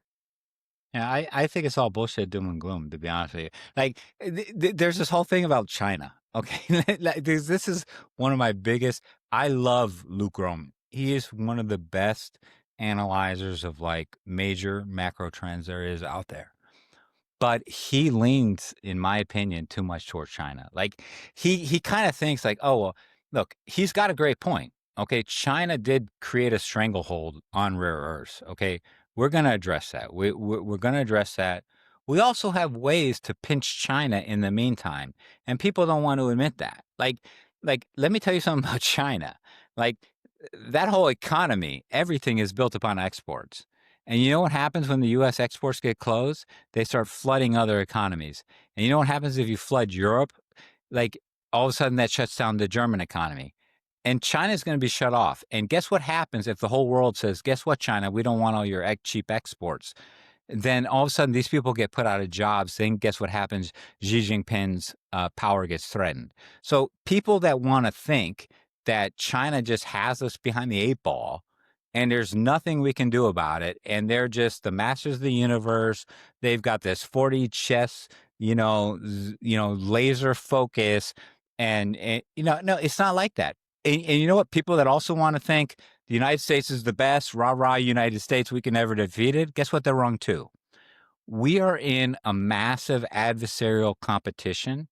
Yeah, I think it's all bullshit, doom and gloom, to be honest with you. Like, there's this whole thing about China. Okay, like, this is one of my biggest. I love Luke Groman. He is one of the best analyzers of like major macro trends there is out there. But he leans, in my opinion, too much towards China. Like he kind of thinks like, oh, well, look, he's got a great point. Okay, China did create a stranglehold on rare earths. Okay, we're going to address that. We're going to address that. We also have ways to pinch China in the meantime, and people don't want to admit that. Like, let me tell you something about China. Like, that whole economy, everything is built upon exports. And you know what happens when the U.S. exports get closed? They start flooding other economies. And you know what happens if you flood Europe? Like, all of a sudden that shuts down the German economy. And China's going to be shut off. And guess what happens if the whole world says, guess what, China, we don't want all your cheap exports. Then all of a sudden these people get put out of jobs. Then guess what happens? Xi Jinping's power gets threatened. So people that want to think that China just has us behind the 8-ball and there's nothing we can do about it, and they're just the masters of the universe. They've got this 40 chess, laser focus, and no, it's not like that. And you know what? People that also want to think the United States is the best, rah rah, United States, we can never defeat it. Guess what? They're wrong too. We are in a massive adversarial competition,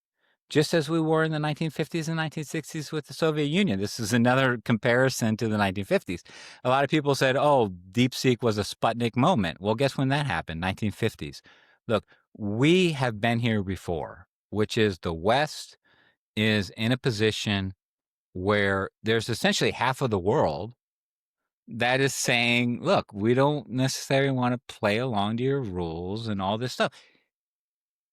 just as we were in the 1950s and 1960s with the Soviet Union. This is another comparison to the 1950s. A lot of people said, oh, DeepSeek was a Sputnik moment. Well, guess when that happened? 1950s. Look, we have been here before, which is the West is in a position where there's essentially half of the world that is saying, look, we don't necessarily want to play along to your rules and all this stuff.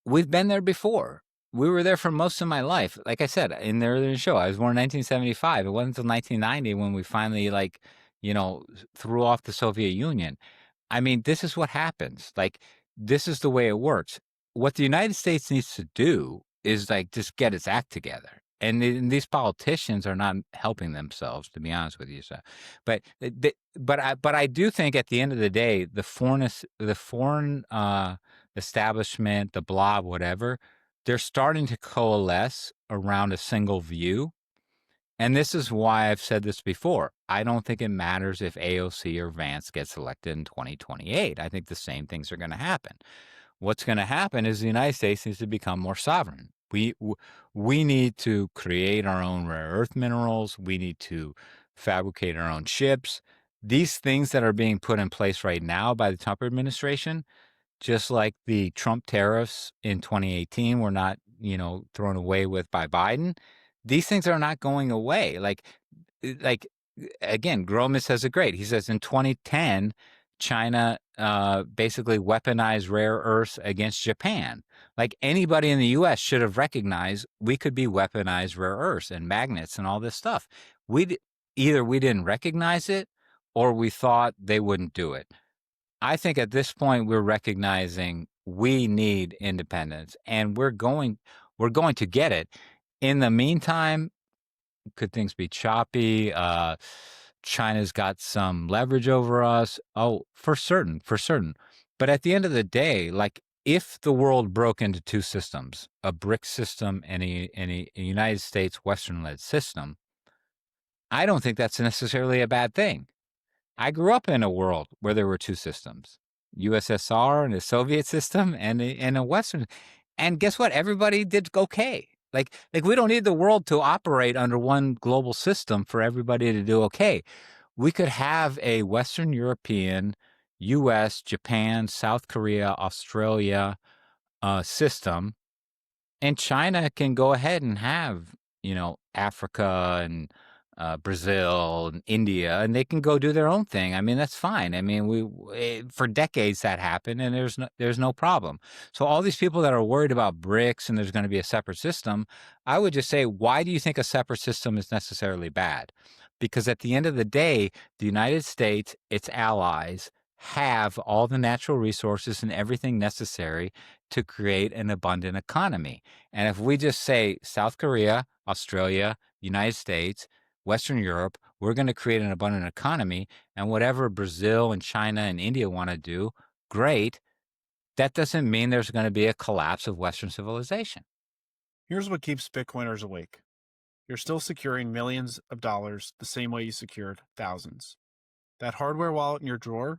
We've been there before. We were there for most of my life. Like I said in the earlier show, I was born in 1975. It wasn't until 1990 when we finally, threw off the Soviet Union. I mean, this is what happens. Like, this is the way it works. What the United States needs to do is just get its act together. And these politicians are not helping themselves, to be honest with you. So, but I do think at the end of the day, the foreign establishment, the blob, whatever, they're starting to coalesce around a single view. And this is why I've said this before. I don't think it matters if AOC or Vance gets elected in 2028. I think the same things are going to happen. What's going to happen is the United States needs to become more sovereign. We need to create our own rare earth minerals. We need to fabricate our own chips. These things that are being put in place right now by the Trump administration, just like the Trump tariffs in 2018 were not, thrown away with by Biden. These things are not going away. Like again, Groman says it great. He says in 2010, China basically weaponized rare earths against Japan. Like, anybody in the U.S. should have recognized we could be weaponized rare earths and magnets and all this stuff. Either we didn't recognize it or we thought they wouldn't do it. I think at this point we're recognizing we need independence, and we're going to get it. In the meantime, could things be choppy? China's got some leverage over us. Oh, for certain. But at the end of the day, if the world broke into two systems, a BRICS system and a United States Western-led system, I don't think that's necessarily a bad thing. I grew up in a world where there were two systems, USSR and a Soviet system and a Western. And guess what? Everybody did okay. Like we don't need the world to operate under one global system for everybody to do okay. We could have a Western European, U.S., Japan, South Korea, Australia system, and China can go ahead and have, Africa and Brazil and India, and they can go do their own thing. I mean, that's fine. I mean, for decades that happened, and there's no problem. So all these people that are worried about BRICS and there's going to be a separate system, I would just say, why do you think a separate system is necessarily bad? Because at the end of the day, the United States, its allies, have all the natural resources and everything necessary to create an abundant economy. And if we just say South Korea, Australia, United States, Western Europe, we're going to create an abundant economy, and whatever Brazil and China and India want to do, great. That doesn't mean there's going to be a collapse of Western civilization. Here's what keeps Bitcoiners awake. You're still securing millions of dollars the same way you secured thousands. That hardware wallet in your drawer,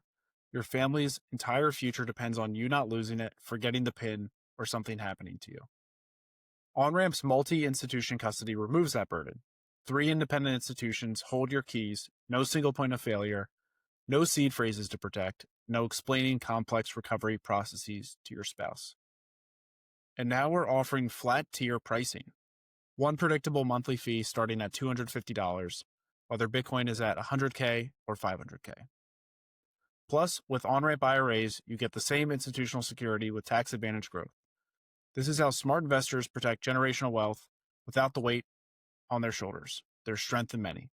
your family's entire future depends on you not losing it, forgetting the PIN, or something happening to you. Onramp's multi-institution custody removes that burden. 3 independent institutions hold your keys, no single point of failure, no seed phrases to protect, no explaining complex recovery processes to your spouse. And now we're offering flat tier pricing. One predictable monthly fee starting at $250, whether Bitcoin is at 100K or 500K. Plus, with Onramp IRAs, you get the same institutional security with tax advantage growth. This is how smart investors protect generational wealth without the weight on their shoulders. There's strength in many.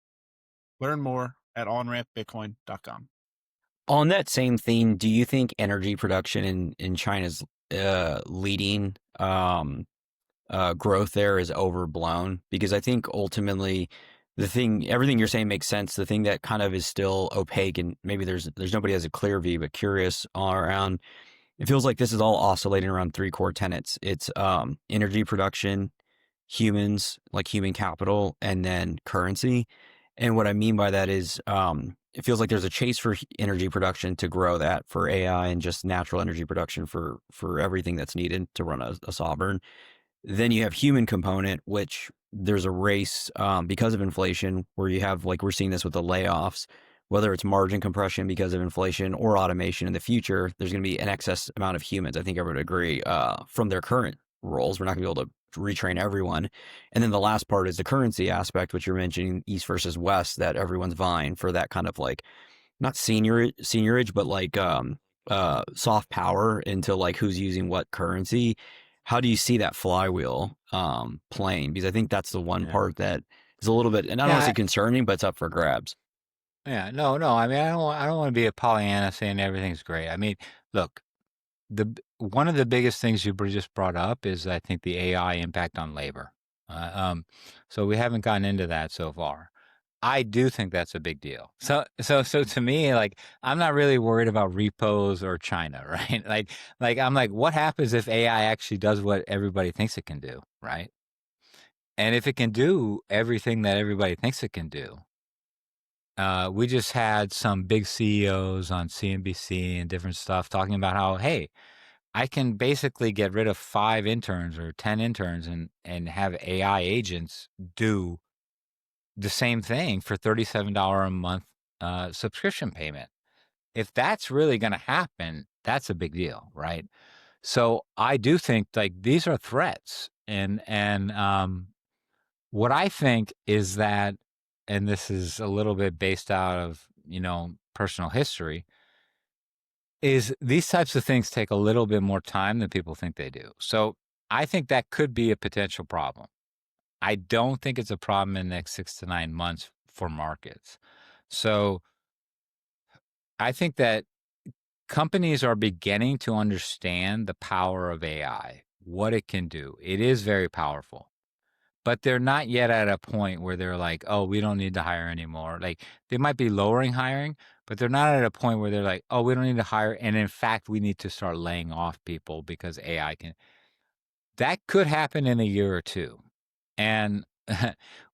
Learn more at onrampbitcoin.com. On that same theme, do you think energy production in China's leading growth there is overblown? Because I think ultimately everything you're saying makes sense. The thing that kind of is still opaque, and maybe there's nobody has a clear view, but curious all around, it feels like this is all oscillating around 3 core tenets. It's energy production, humans, like human capital, and then currency. And what I mean by that is it feels like there's a chase for energy production to grow that for AI and just natural energy production for everything that's needed to run a sovereign. Then you have human component, which there's a race because of inflation where you have, like we're seeing this with the layoffs, whether it's margin compression because of inflation or automation in the future, there's going to be an excess amount of humans. I think everyone would agree from their current roles. We're not going to be able to retrain everyone. And then the last part is the currency aspect, which you're mentioning, East versus West, that everyone's vying for that kind of like, not seniorage, but like soft power into like who's using what currency. How do you see that flywheel playing? Because I think that's the one part that is a little bit, and I don't want to say concerning, but it's up for grabs. Yeah, no. I mean, I don't want to be a Pollyanna saying everything's great. I mean, look, one of the biggest things you just brought up is, I think, the AI impact on labor. So we haven't gotten into that so far. I do think that's a big deal. So to me, like, I'm not really worried about repos or China, right? Like I'm like, what happens if AI actually does what everybody thinks it can do, right? And if it can do everything that everybody thinks it can do, we just had some big CEOs on CNBC and different stuff talking about how, hey, I can basically get rid of 5 interns or 10 interns and have AI agents do the same thing for $37 a month subscription payment. If that's really going to happen, that's a big deal, right? So I do think, like, these are threats, and what I think is that, and this is a little bit based out of, personal history, is these types of things take a little bit more time than people think they do. So I think that could be a potential problem. I don't think it's a problem in the next 6 to 9 months for markets. So I think that companies are beginning to understand the power of AI, what it can do. It is very powerful, but they're not yet at a point where they're like, oh, we don't need to hire anymore. Like, they might be lowering hiring, but they're not at a point where they're like, oh, we don't need to hire. And in fact, we need to start laying off people because AI can. That could happen in a year or two. And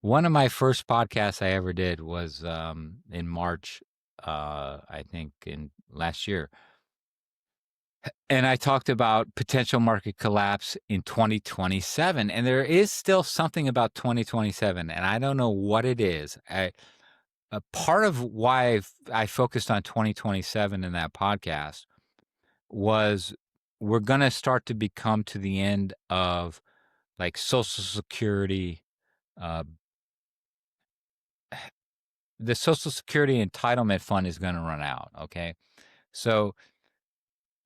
one of my first podcasts I ever did was in March, I think in last year. And I talked about potential market collapse in 2027. And there is still something about 2027. And I don't know what it is. A part of why I focused on 2027 in that podcast was we're going to start to become to the end of, like, Social Security the Social Security entitlement fund is going to run out. Okay. So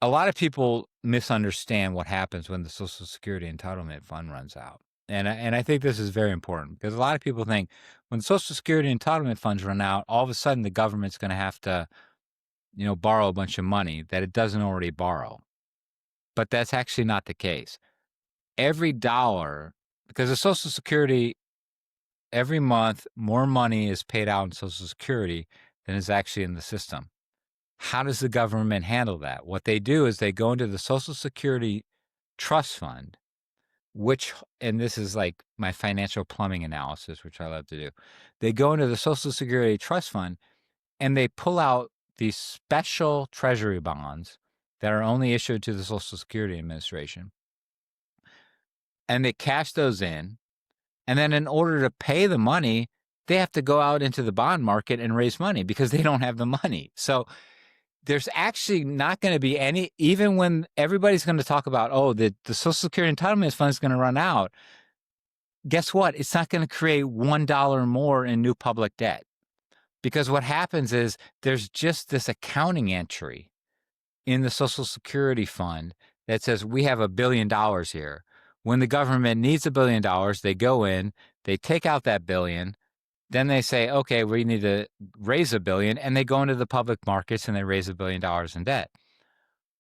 a lot of people misunderstand what happens when the Social Security entitlement fund runs out. And I think this is very important because a lot of people think when Social Security entitlement funds run out, all of a sudden the government's going to have to, borrow a bunch of money that it doesn't already borrow. But that's actually not the case. Every dollar, because the Social Security, every month, more money is paid out in Social Security than is actually in the system. How does the government handle that? What they do is they go into the Social Security Trust Fund, and this is like my financial plumbing analysis, which I love to do. They go into the Social Security Trust Fund and they pull out these special treasury bonds that are only issued to the Social Security Administration. And they cash those in. And then in order to pay the money, they have to go out into the bond market and raise money because they don't have the money. So there's actually not going to be any, even when everybody's going to talk about, the Social Security Entitlement Fund is going to run out. Guess what? It's not going to create $1 more in new public debt. Because what happens is there's just this accounting entry in the Social Security Fund that says we have $1 billion here. When the government needs $1 billion, they go in, they take out that billion, then they say, okay, we need to raise $1 billion, and they go into the public markets and they raise $1 billion in debt.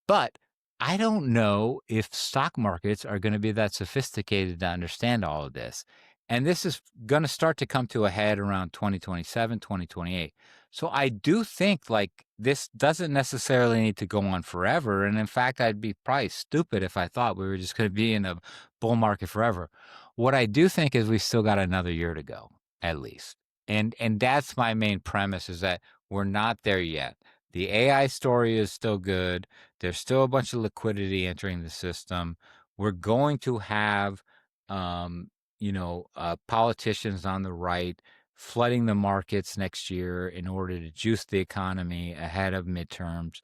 But I don't know if stock markets are going to be that sophisticated to understand all of this. And this is going to start to come to a head around 2027, 2028. So I do think like this doesn't necessarily need to go on forever. And in fact, I'd be probably stupid if I thought we were just going to be in a bull market forever. What I do think is we still got another year to go, at least. And that's my main premise, is that we're not there yet. The AI story is still good. There's still a bunch of liquidity entering the system. We're going to have, politicians on the right flooding the markets next year in order to juice the economy ahead of midterms.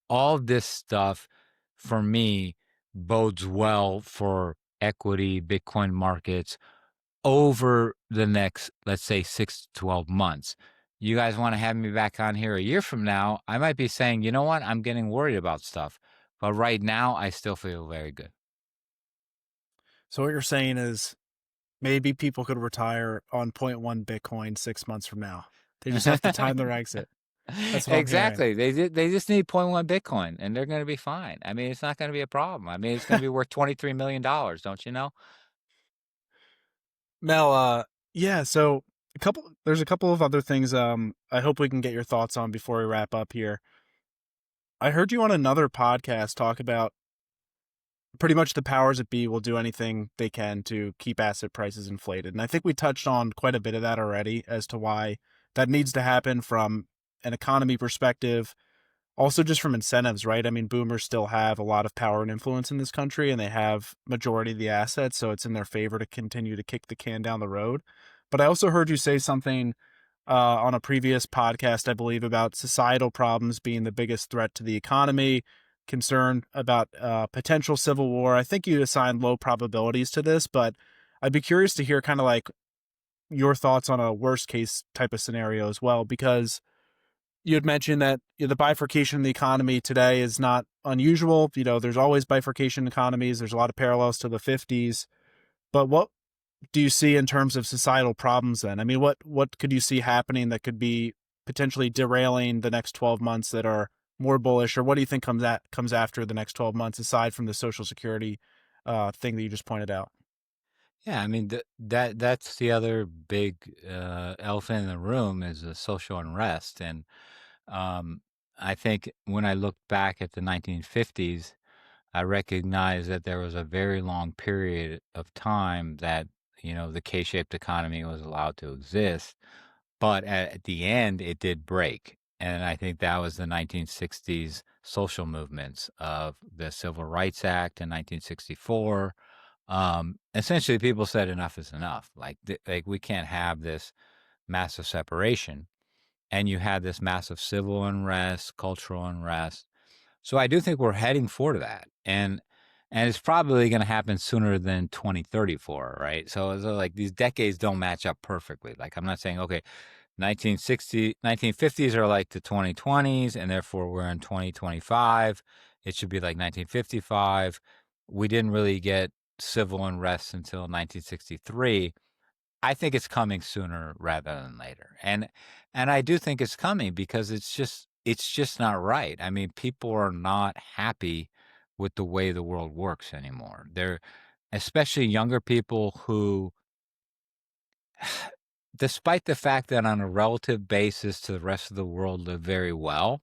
All this stuff, for me, bodes well for equity, Bitcoin markets over the next, let's say, 6 to 12 months. You guys want to have me back on here a year from now, I might be saying, you know what, I'm getting worried about stuff. But right now, I still feel very good. So what you're saying is maybe people could retire on 0.1 Bitcoin 6 months from now. They just have to time their exit. That's what Exactly. They just need 0.1 Bitcoin, and they're going to be fine. I mean, it's not going to be a problem. I mean, it's going to be worth $23 million, don't you know? Mel, yeah, so there's a couple of other things I hope we can get your thoughts on before we wrap up here. I heard you on another podcast talk about pretty much the powers that be will do anything they can to keep asset prices inflated. And I think we touched on quite a bit of that already as to why that needs to happen from an economy perspective, also just from incentives, right? I mean, boomers still have a lot of power and influence in this country, and they have majority of the assets, so it's in their favor to continue to kick the can down the road. But I also heard you say something on a previous podcast, I believe, about societal problems being the biggest threat to the economy, concern about potential civil war. I think you assigned low probabilities to this, but I'd be curious to hear kind of like your thoughts on a worst case type of scenario as well, because you had mentioned that the bifurcation in the economy today is not unusual. There's always bifurcation economies. There's a lot of parallels to the 50s. But what do you see in terms of societal problems then? I mean, what could you see happening that could be potentially derailing the next 12 months that are more bullish? Or what do you think comes after the next 12 months, aside from the Social Security thing that you just pointed out? Yeah, I mean, that's the other big elephant in the room is the social unrest. And I think when I look back at the 1950s, I recognize that there was a very long period of time that, the K-shaped economy was allowed to exist. But at the end, it did break. And I think that was the 1960s social movements of the Civil Rights Act in 1964. Essentially, people said enough is enough. Like we can't have this massive separation. And you had this massive civil unrest, cultural unrest. So I do think we're heading for that. And it's probably going to happen sooner than 2034, right? So like these decades don't match up perfectly. Like I'm not saying, okay, 1950s are like the 2020s, and therefore we're in 2025. It should be like 1955. We didn't really get civil unrest until 1963. I think it's coming sooner rather than later. And I do think it's coming because it's just not right. I mean, people are not happy with the way the world works anymore. They're especially younger people who, despite the fact that on a relative basis to the rest of the world live very well,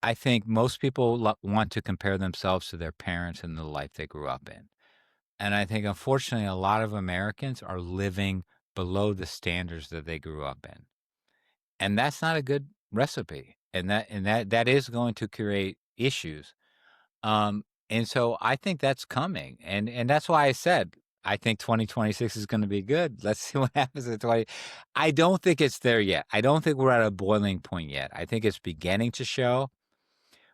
I think most people want to compare themselves to their parents and the life they grew up in. And I think, unfortunately, a lot of Americans are living below the standards that they grew up in. And that's not a good recipe. And that is going to create issues. And so I think that's coming. And that's why I said I think 2026 is going to be good. Let's see what happens in 20. I don't think it's there yet. I don't think we're at a boiling point yet. I think it's beginning to show.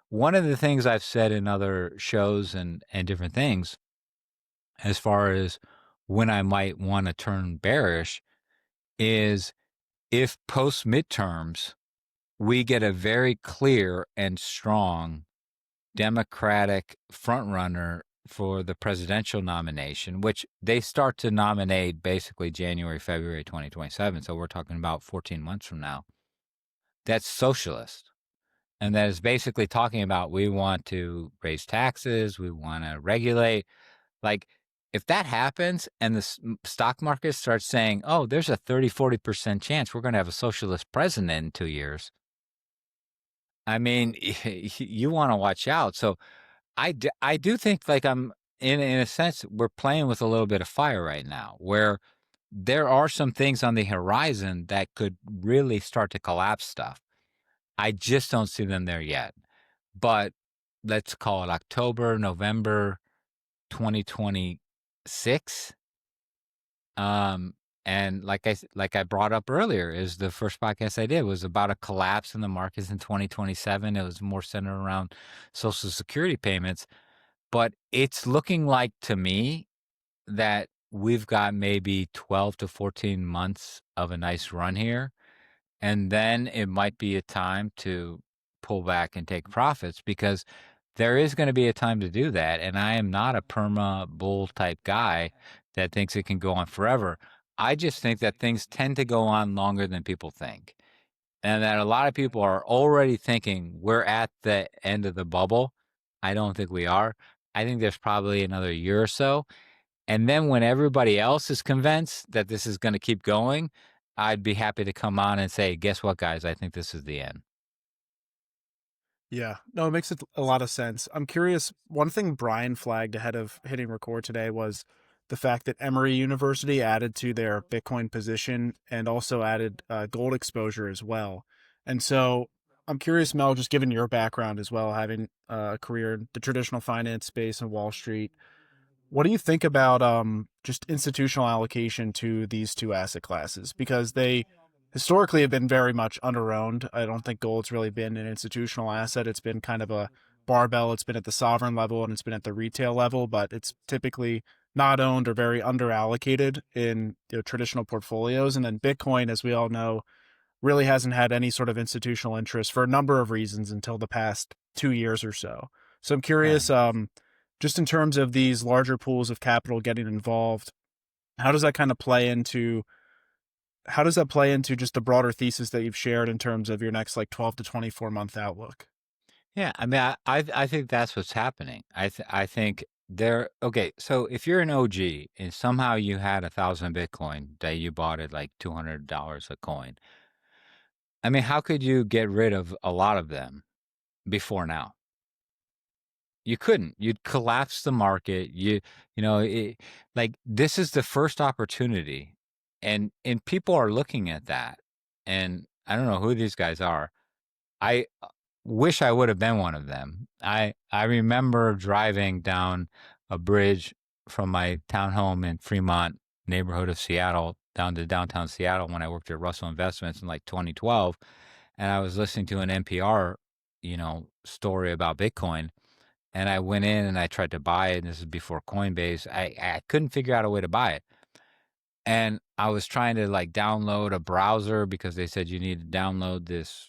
One of the things I've said in other shows and different things, as far as when I might want to turn bearish, is if post midterms we get a very clear and strong Democratic frontrunner for the presidential nomination, which they start to nominate basically January, February 2027. So we're talking about 14 months from now. That's socialist. And that is basically talking about we want to raise taxes, we want to regulate. Like, if that happens and the stock market starts saying, oh, there's a 30-40% chance we're going to have a socialist president in 2 years, I mean, you want to watch out. So I do think, like, I'm in a sense, we're playing with a little bit of fire right now, where there are some things on the horizon that could really start to collapse stuff. I just don't see them there yet. But let's call it October, November 2026. And like I brought up earlier, is the first podcast I did was about a collapse in the markets in 2027. It was more centered around Social Security payments. But it's looking like, to me, that we've got maybe 12 to 14 months of a nice run here. And then it might be a time to pull back and take profits, because there is going to be a time to do that. And I am not a perma bull type guy that thinks it can go on forever. I just think that things tend to go on longer than people think. And that a lot of people are already thinking we're at the end of the bubble. I don't think we are. I think there's probably another year or so. And then when everybody else is convinced that this is going to keep going, I'd be happy to come on and say, guess what, guys? I think this is the end. Yeah, no, it makes a lot of sense. I'm curious. One thing Brian flagged ahead of hitting record today was the fact that Emory University added to their Bitcoin position and also added gold exposure as well. And so I'm curious, Mel, just given your background as well, having a career in the traditional finance space and Wall Street, what do you think about just institutional allocation to these two asset classes? Because they historically have been very much under-owned. I don't think gold's really been an institutional asset. It's been kind of a barbell. It's been at the sovereign level and it's been at the retail level, but it's typically not owned or very underallocated in traditional portfolios. And then Bitcoin, as we all know, really hasn't had any sort of institutional interest for a number of reasons until the past 2 years or so. So I'm curious, just in terms of these larger pools of capital getting involved, how does that play into just the broader thesis that you've shared in terms of your next 12 to 24 month outlook? Yeah, I mean, I think that's what's happening. I think okay, so if you're an OG and somehow you had 1,000 Bitcoin that you bought at like $200 a coin, I mean, how could you get rid of a lot of them before now? You couldn't. You'd collapse the market. This is the first opportunity, and people are looking at that. And I don't know who these guys are. I wish I would have been one of them. I remember driving down a bridge from my townhome in Fremont neighborhood of Seattle down to downtown Seattle when I worked at Russell Investments in 2012, and I was listening to an NPR, story about Bitcoin. And I went in and I tried to buy it. And this is before Coinbase. I couldn't figure out a way to buy it. And I was trying to like download a browser because they said you need to download this,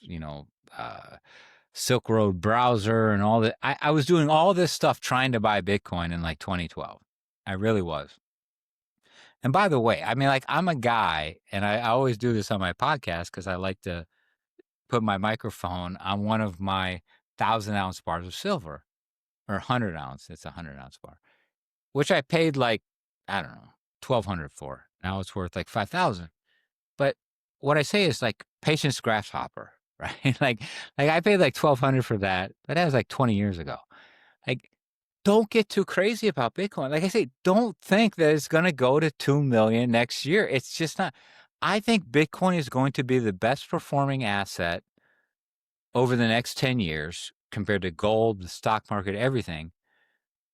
Silk Road browser and all that. I was doing all this stuff trying to buy Bitcoin in like 2012. I really was. And by the way, I mean, like, I'm a guy, and I always do this on my podcast because I like to put my microphone on one of my 1,000-ounce bars of silver, or 100-ounce. It's a 100-ounce bar, which I paid like, I don't know, $1,200 for. Now it's worth like $5,000. But what I say is like patience grasshopper, right? like I paid like $1,200 for that, but that was like 20 years ago. Like, don't get too crazy about Bitcoin. Like I say, don't think that it's going to go to 2 million next year. It's just not. I think Bitcoin is going to be the best performing asset over the next 10 years compared to gold, the stock market, everything.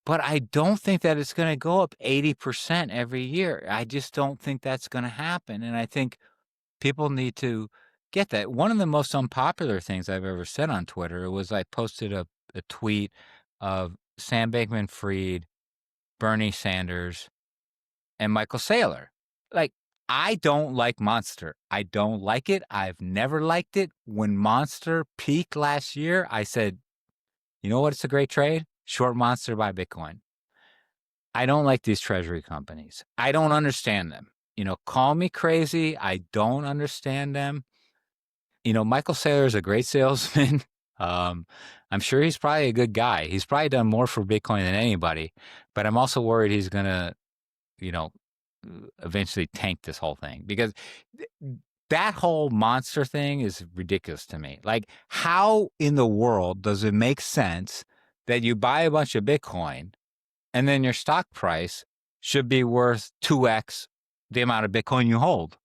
But I don't think that it's going to go up 80% every year. I just don't think that's going to happen. And I think people need to get that. One of the most unpopular things I've ever said on Twitter was I posted a tweet of Sam Bankman-Fried, Bernie Sanders, and Michael Saylor. Like, I don't like Monster. I don't like it. I've never liked it. When Monster peaked last year, I said, you know what? It's a great trade. Short Monster, buy Bitcoin. I don't like these treasury companies. I don't understand them. Call me crazy. I don't understand them. Michael Saylor is a great salesman. I'm sure he's probably a good guy. He's probably done more for Bitcoin than anybody, but I'm also worried he's going to, eventually tank this whole thing, because that whole Monster thing is ridiculous to me. Like, how in the world does it make sense that you buy a bunch of Bitcoin and then your stock price should be worth 2x the amount of Bitcoin you hold?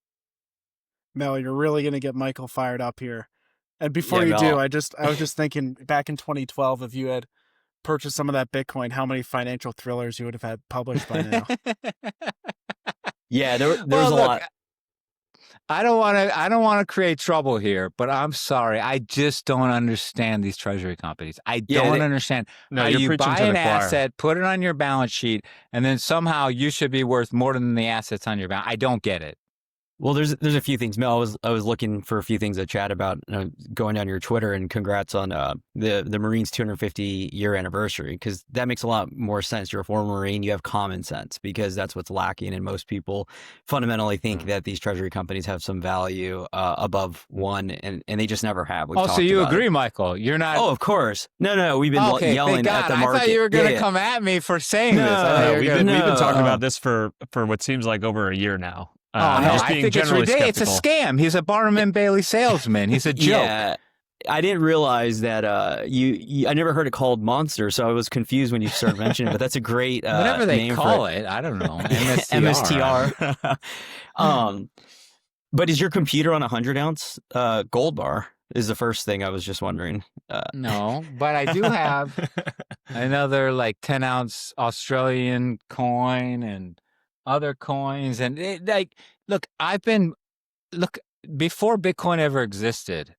Mel, you're really going to get Michael fired up here. And before you do, I was just thinking back in 2012, if you had purchased some of that Bitcoin, how many financial thrillers you would have had published by now. Yeah, there was a lot. I don't want to create trouble here, but I'm sorry. I just don't understand these treasury companies. I don't understand how you buy an asset, put it on your balance sheet, and then somehow you should be worth more than the assets on your balance. I don't get it. Well, there's a few things, Mel. I was looking for a few things to chat about, going down your Twitter, and congrats on the Marines 250-year anniversary, because that makes a lot more sense. You're a former Marine, you have common sense, because that's what's lacking, and most people fundamentally think that these treasury companies have some value above one, and they just never have. So you agree, Michael? You're not? Oh, of course. No. We've been yelling at the market. I thought you were going to come at me for saying this. We've been talking about this for what seems like over a year now. No, I think it's ridiculous. It's a scam. He's a Barnum and Bailey salesman. He's a joke. Yeah, I didn't realize that I never heard it called Monster, so I was confused when you started mentioning it, but that's a great whatever they name call for it. I don't know. MSTR. But is your computer on a 100-ounce gold bar? Is the first thing I was just wondering. No, but I do have another like 10-ounce Australian coin and other coins, and before Bitcoin ever existed,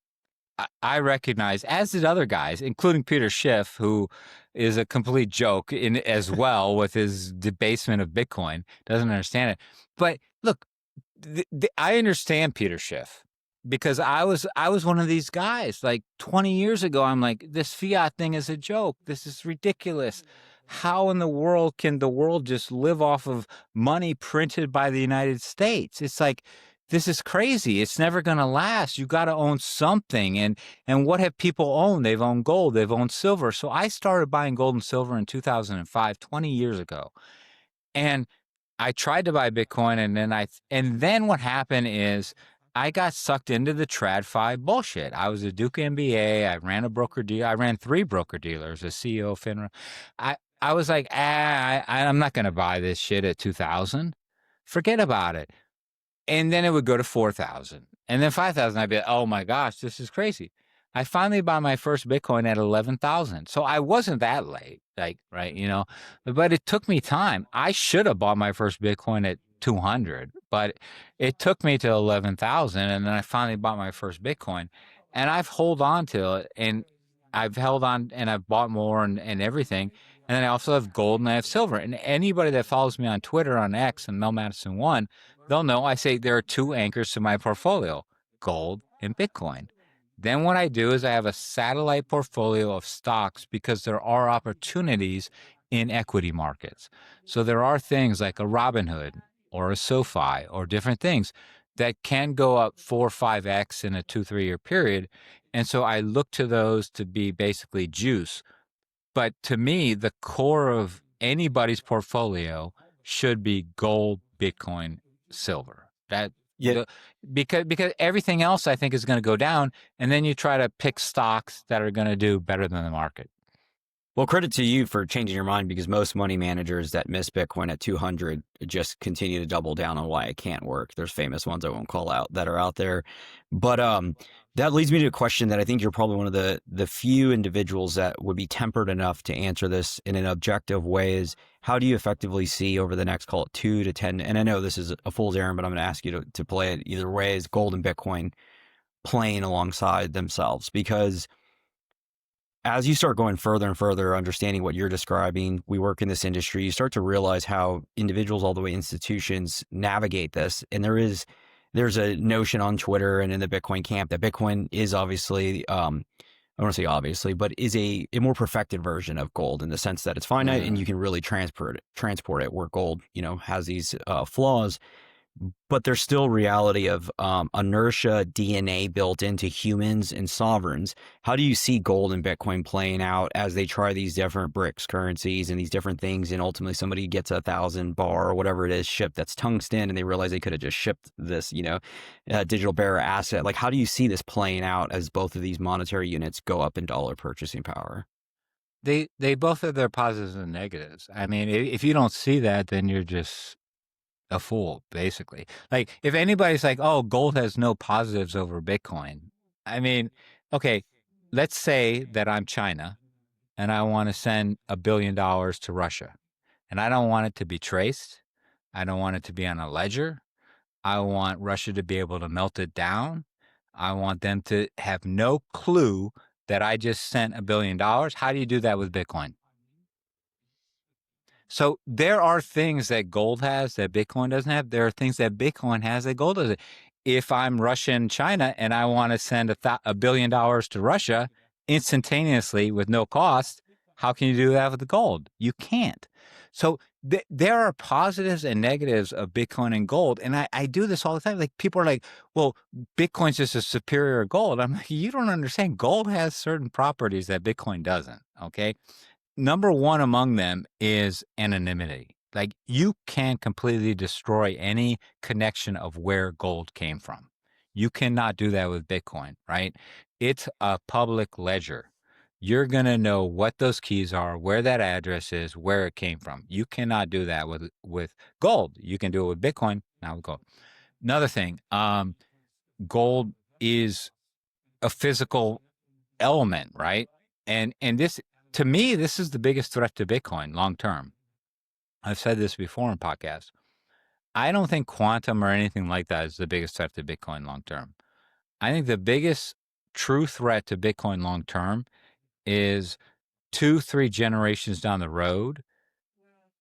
I recognize, as did other guys, including Peter Schiff, who is a complete joke as well with his debasement of Bitcoin, doesn't understand it. But look, I understand Peter Schiff, because I was one of these guys like 20 years ago. I'm like, this fiat thing is a joke. This is ridiculous. How in the world can the world just live off of money printed by the United States? It's like, this is crazy. It's never going to last. You got to own something. And what have people owned? They've owned gold. They've owned silver. So I started buying gold and silver in 2005, 20 years ago. And I tried to buy Bitcoin. And then what happened is I got sucked into the TradFi bullshit. I was a Duke MBA. I ran a broker deal. I ran 3 broker dealers, a CEO of FINRA. I was like, I'm not going to buy this shit at 2,000. Forget about it. And then it would go to 4,000. And then 5,000. I'd be like, oh my gosh, this is crazy. I finally bought my first Bitcoin at 11,000. So I wasn't that late, right, but it took me time. I should have bought my first Bitcoin at 200, but it took me to 11,000. And then I finally bought my first Bitcoin, and I've held on to it, and I've held on, and I've bought more and everything. And then I also have gold and I have silver. And anybody that follows me on Twitter, on X, and Mel Mattison 1, they'll know I say there are two anchors to my portfolio, gold and Bitcoin. Then what I do is I have a satellite portfolio of stocks because there are opportunities in equity markets. So there are things like a Robinhood or a SoFi or different things that can go up 4 or 5x in a 2-3 year period. And so I look to those to be basically juice. But to me, the core of anybody's portfolio should be gold, Bitcoin, silver. Yeah. Because everything else I think is going to go down, and then you try to pick stocks that are going to do better than the market. Well, credit to you for changing your mind, because most money managers that miss Bitcoin at 200 just continue to double down on why it can't work. There's famous ones I won't call out that are out there. But that leads me to a question that I think you're probably one of the few individuals that would be tempered enough to answer this in an objective way. Is how do you effectively see over the next, call it 2 to 10, and I know this is a fool's errand, but I'm going to ask you to play it either way, is gold and Bitcoin playing alongside themselves? Because as you start going further and further understanding what you're describing, we work in this industry, you start to realize how individuals all the way institutions navigate this. And there's a notion on Twitter and in the Bitcoin camp that Bitcoin is obviously, I don't want to say obviously, but is a more perfected version of gold in the sense that it's finite and you can really transport it, where gold, has these flaws. But there's still reality of inertia DNA built into humans and sovereigns. How do you see gold and Bitcoin playing out as they try these different BRICS currencies and these different things, and ultimately somebody gets 1,000 bar or whatever it is shipped that's tungsten, and they realize they could have just shipped this, digital bearer asset? Like, how do you see this playing out as both of these monetary units go up in dollar purchasing power? They both have their positives and negatives. I mean, if you don't see that, then you're just a fool, basically. Like, if anybody's like, oh, gold has no positives over Bitcoin. I mean, okay, let's say that I'm China and I want to send $1 billion to Russia, and I don't want it to be traced. I don't want it to be on a ledger. I want Russia to be able to melt it down. I want them to have no clue that I just sent $1 billion. How do you do that with Bitcoin? So there are things that gold has that Bitcoin doesn't have. There are things that Bitcoin has that gold doesn't. If I'm Russian China and I want to send $1 billion to Russia instantaneously with no cost, how can you do that with the gold? You can't. So there are positives and negatives of Bitcoin and gold. And I do this all the time. Like, people are like, well, Bitcoin's just a superior gold. I'm like, you don't understand. Gold has certain properties that Bitcoin doesn't. Okay. Number one among them is anonymity. Like, you can completely destroy any connection of where gold came from. You cannot do that with Bitcoin, right? It's a public ledger. You're going to know what those keys are, where that address is, where it came from. You cannot do that with gold. You can do it with Bitcoin, not with gold. Another thing, gold is a physical element, right? And this, to me, this is the biggest threat to Bitcoin long term. I've said this before in podcasts. I don't think quantum or anything like that is the biggest threat to Bitcoin long term. I think the biggest true threat to Bitcoin long term is 2-3 generations down the road,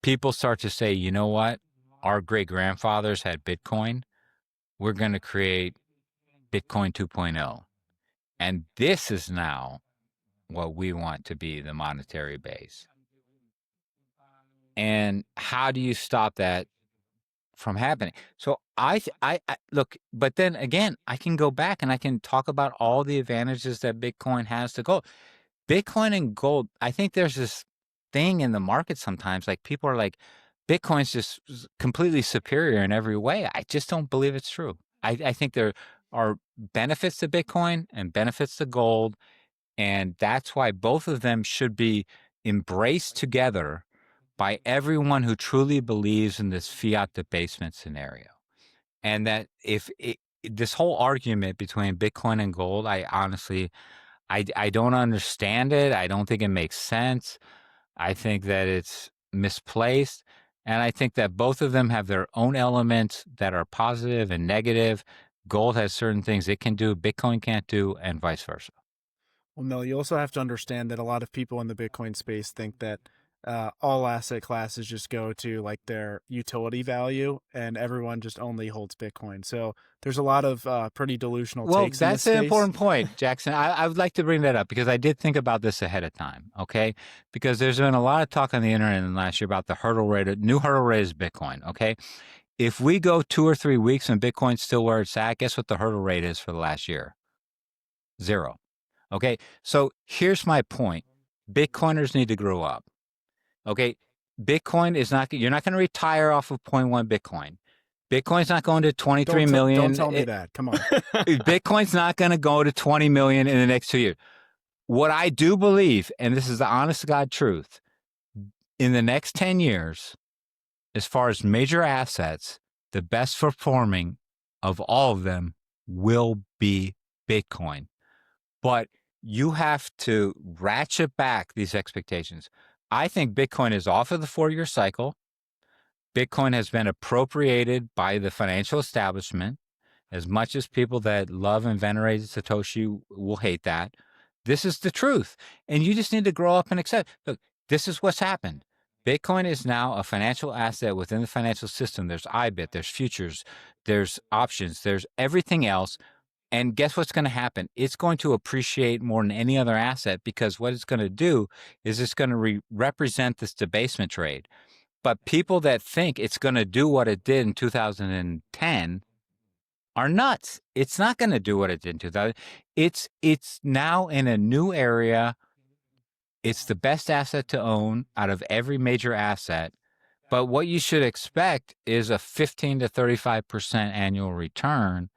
people start to say, you know what? Our great grandfathers had Bitcoin. We're going to create Bitcoin 2.0. And this is now what we want to be the monetary base. And how do you stop that from happening? So I look, but then again, I can go back and I can talk about all the advantages that Bitcoin has to gold. Bitcoin and gold, I think there's this thing in the market sometimes, like, people are like, Bitcoin's just completely superior in every way. I just don't believe it's true. I think there are benefits to Bitcoin and benefits to gold. And that's why both of them should be embraced together by everyone who truly believes in this fiat debasement scenario. And that this whole argument between Bitcoin and gold, I honestly, I don't understand it. I don't think it makes sense. I think that it's misplaced. And I think that both of them have their own elements that are positive and negative. Gold has certain things it can do, Bitcoin can't do, and vice versa. Well, Mel, you also have to understand that a lot of people in the Bitcoin space think that all asset classes just go to like their utility value, and everyone just only holds Bitcoin. So there's a lot of pretty delusional Well, takes in this that's an space. important point, Jackson. I would like to bring that up because I did think about this ahead of time, okay? Because there's been a lot of talk on the internet in the last year about the hurdle rate. New hurdle rate is Bitcoin, okay? If we go 2 or 3 weeks and Bitcoin's still where it's at, guess what the hurdle rate is for the last year? 0. Okay, so here's my point. Bitcoiners need to grow up, okay? Bitcoin is not, you're not going to retire off of 0.1 Bitcoin. Bitcoin's not going to 23 million. Don't tell me that. Come on. Bitcoin's not going to go to 20 million in the next 2 years. What I do believe, and this is the honest to God truth, in the next 10 years, as far as major assets, the best performing of all of them will be Bitcoin. But you have to ratchet back these expectations. I think Bitcoin is off of the 4-year cycle. Bitcoin has been appropriated by the financial establishment. As much as people that love and venerate Satoshi will hate that, this is the truth. And you just need to grow up and accept. Look, this is what's happened. Bitcoin is now a financial asset within the financial system. There's IBIT, there's futures, there's options, there's everything else. And guess what's going to happen? It's going to appreciate more than any other asset, because what it's going to do is it's going to represent this debasement trade. But people that think it's going to do what it did in 2010 are nuts. It's not going to do what it did in 2000. It's now in a new area. It's the best asset to own out of every major asset. But what you should expect is a 15 to 35% annual return.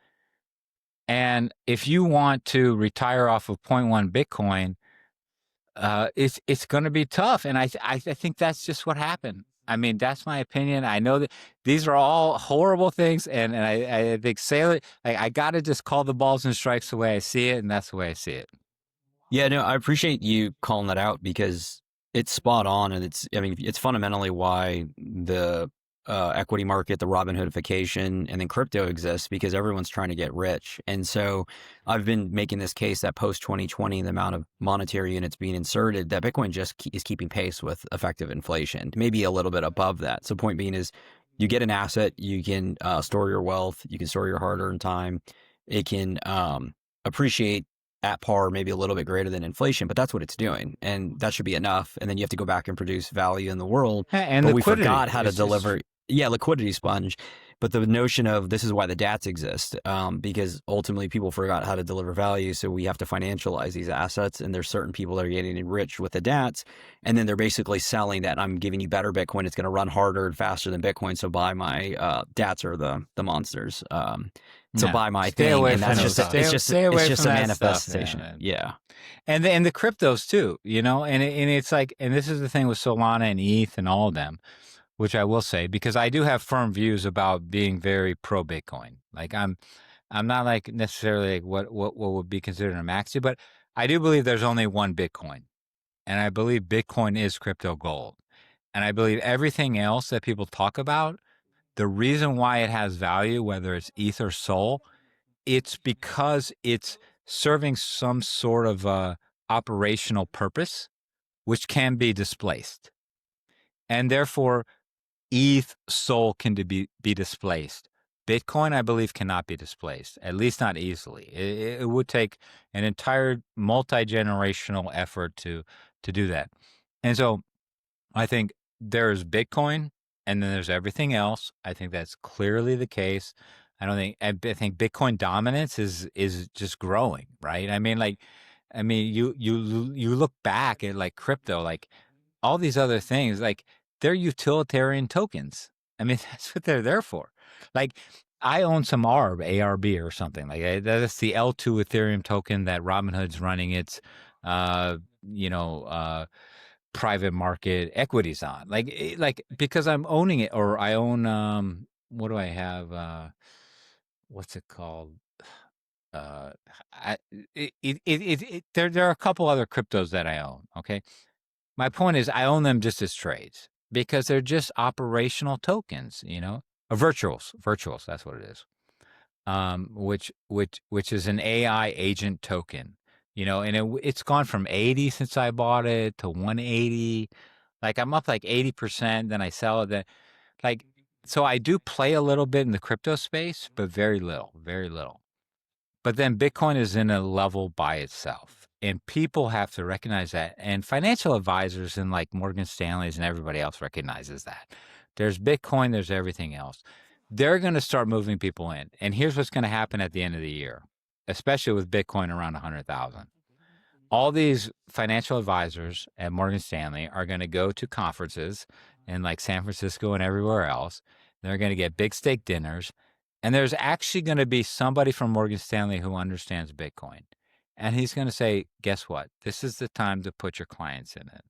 And if you want to retire off of 0.1 Bitcoin, it's going to be tough. And I think that's just what happened. I mean, that's my opinion. I know that these are all horrible things, and I think I got to just call the balls and strikes the way I see it, and that's the way I see it. Yeah, no, I appreciate you calling that out, because it's spot on, and it's fundamentally why the equity market, the Robinhoodification, and then crypto exists, because everyone's trying to get rich. And so I've been making this case that post 2020, the amount of monetary units being inserted, that Bitcoin just is keeping pace with effective inflation, maybe a little bit above that. So point being is, you get an asset, you can store your wealth, you can store your hard-earned time, it can appreciate at par, maybe a little bit greater than inflation, but that's what it's doing, and that should be enough. And then you have to go back and produce value in the world. And but we forgot how to deliver. Yeah, liquidity sponge. But the notion of this is why the DATs exist, because ultimately people forgot how to deliver value. So we have to financialize these assets, and there's certain people that are getting enriched with the DATs, and then they're basically selling that I'm giving you better Bitcoin. It's going to run harder and faster than Bitcoin. So buy my DATs are the monsters. So buy my thing, and that's just a manifestation. Yeah. And the cryptos too, and it's like, and this is the thing with Solana and ETH and all of them, which I will say, because I do have firm views about being very pro Bitcoin. Like I'm not like necessarily like what would be considered a maxi, but I do believe there's only one Bitcoin, and I believe Bitcoin is crypto gold, and I believe everything else that people talk about, the reason why it has value, whether it's ETH or Sol, it's because it's serving some sort of operational purpose, which can be displaced, and therefore ETH, Sol can be displaced. Bitcoin, I believe, cannot be displaced, at least not easily. It would take an entire multi-generational effort to do that. And so I think there's Bitcoin, and then there's everything else. I think that's clearly the case. I think Bitcoin dominance is just growing, right? You look back at like crypto, like all these other things, like they're utilitarian tokens. I mean, that's what they're there for. Like I own some ARB or something like that. That's the L2 Ethereum token that Robinhood's running its, private market equities on. Like because I'm owning it, or I own what do I have? What's it called? There are a couple other cryptos that I own. Okay, my point is I own them just as trades, because they're just operational tokens, virtuals. That's what it is. Which is an AI agent token, and it's gone from 80 since I bought it to 180. Like I'm up like 80%, then I sell it. Then like, so I do play a little bit in the crypto space, but very little, very little. But then Bitcoin is in a level by itself. And people have to recognize that. And financial advisors and like Morgan Stanley's and everybody else recognizes that. There's Bitcoin, there's everything else. They're going to start moving people in. And here's what's going to happen at the end of the year, especially with Bitcoin around 100,000. All these financial advisors at Morgan Stanley are going to go to conferences in like San Francisco and everywhere else. They're going to get big steak dinners. And there's actually going to be somebody from Morgan Stanley who understands Bitcoin. And he's going to say, guess what? This is the time to put your clients in it.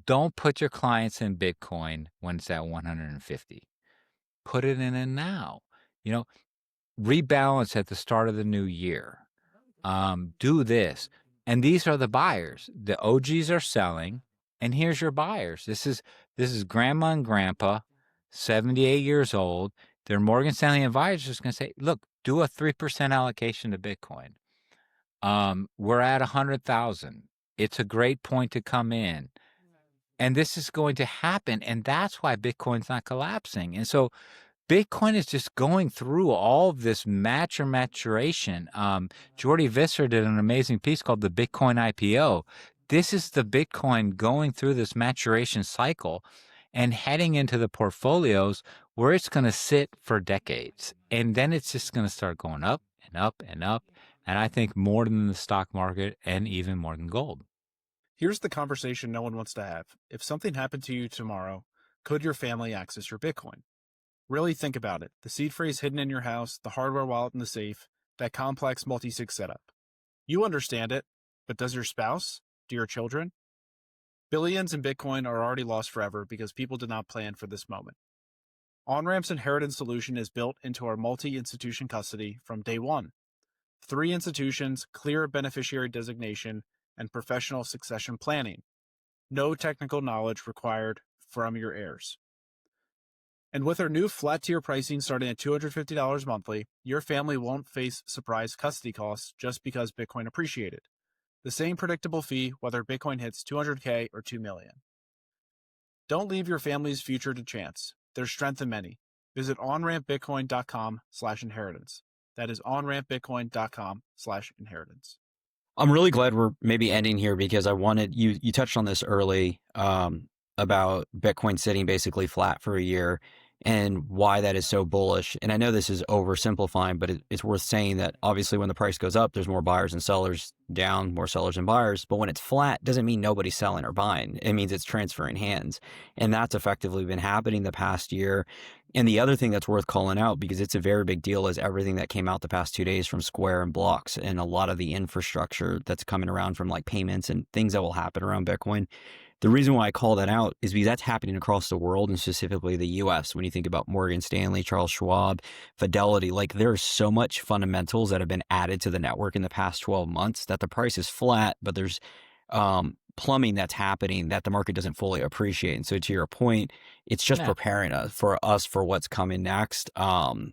Don't put your clients in Bitcoin when it's at 150. Put it in it now. You know, rebalance at the start of the new year. Do this. And these are the buyers. The OGs are selling, and here's your buyers. This is grandma and grandpa, 78 years old. Their Morgan Stanley advisors going to say, look, do a 3% allocation to Bitcoin. We're at 100,000. It's a great point to come in. And this is going to happen. And that's why Bitcoin's not collapsing. And so Bitcoin is just going through all of this maturation. Jordy Visser did an amazing piece called the Bitcoin IPO. This is the Bitcoin going through this maturation cycle and heading into the portfolios where it's going to sit for decades. And then it's just going to start going up and up and up. And I think more than the stock market and even more than gold. Here's the conversation no one wants to have. If something happened to you tomorrow, could your family access your Bitcoin? Really think about it. The seed phrase hidden in your house, the hardware wallet in the safe, that complex multi-sig setup. You understand it, but does your spouse? Do your children? Billions in Bitcoin are already lost forever because people did not plan for this moment. Onramp's inheritance solution is built into our multi-institution custody from day one. 3 institutions, clear beneficiary designation, and professional succession planning. No technical knowledge required from your heirs. And with our new flat tier pricing starting at $250 monthly, your family won't face surprise custody costs just because Bitcoin appreciated. The same predictable fee whether Bitcoin hits 200K or 2 million. Don't leave your family's future to chance. There's strength in many. Visit onrampbitcoin.com/inheritance. That is onrampbitcoin.com/inheritance. I'm really glad we're maybe ending here because I wanted you touched on this early about Bitcoin sitting basically flat for a year and why that is so bullish. And I know this is oversimplifying, but it's worth saying that obviously when the price goes up, there's more buyers and sellers, down more sellers and buyers. But when it's flat, doesn't mean nobody's selling or buying. It means it's transferring hands. And that's effectively been happening the past year. And the other thing that's worth calling out, because it's a very big deal, is everything that came out the past 2 days from Square and Blocks and a lot of the infrastructure that's coming around from like payments and things that will happen around Bitcoin. The reason why I call that out is because that's happening across the world and specifically the US. When you think about Morgan Stanley, Charles Schwab, Fidelity, like there's so much fundamentals that have been added to the network in the past 12 months that the price is flat, but there's plumbing that's happening that the market doesn't fully appreciate. And so to your point, it's just preparing us for what's coming next,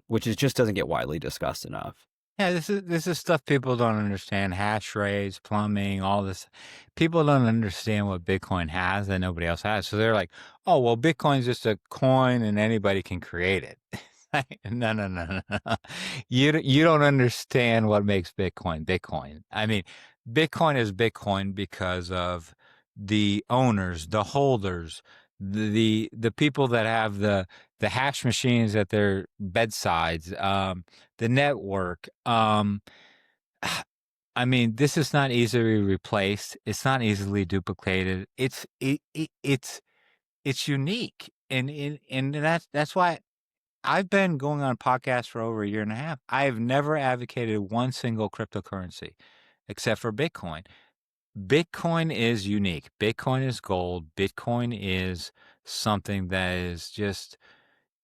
which is just doesn't get widely discussed enough. Yeah, this is stuff people don't understand. Hash rates, plumbing, all this. People don't understand what Bitcoin has that nobody else has. So they're like, oh, well, Bitcoin's just a coin and anybody can create it. No. You don't understand what makes Bitcoin Bitcoin. I mean, Bitcoin is Bitcoin because of the owners, the holders, the people that have the hash machines at their bedsides, the network. I mean, this is not easily replaced. It's not easily duplicated. It's unique, and that's why I've been going on podcasts for over a year and a half. I have never advocated one single cryptocurrency except for Bitcoin. Bitcoin is unique. Bitcoin is gold. Bitcoin is something that is just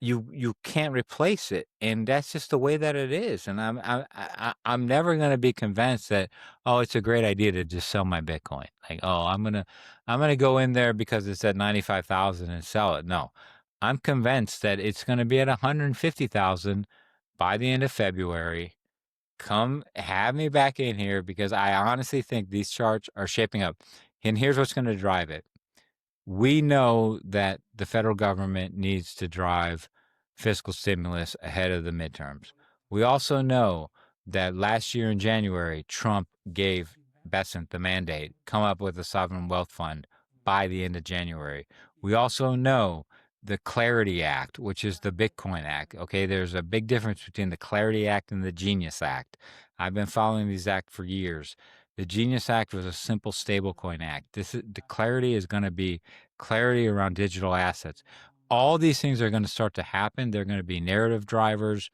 you can't replace it, and that's just the way that it is. And I'm never going to be convinced that it's a great idea to just sell my Bitcoin. Like I'm gonna go in there because it's at 95,000 and sell it. No, I'm convinced that it's going to be at 150,000 by the end of February. Come have me back in here because I honestly think these charts are shaping up. And here's what's going to drive it. we know that the federal government needs to drive fiscal stimulus ahead of the midterms. We also know that last year in January, Trump gave Bessent the mandate, come up with a sovereign wealth fund by the end of January. We also know the Clarity Act, which is the Bitcoin Act. Okay, there's a big difference between the Clarity Act and the Genius Act. I've been following these acts for years. The Genius Act was a simple stablecoin act. The Clarity is going to be clarity around digital assets. All these things are going to start to happen. They're going to be narrative drivers.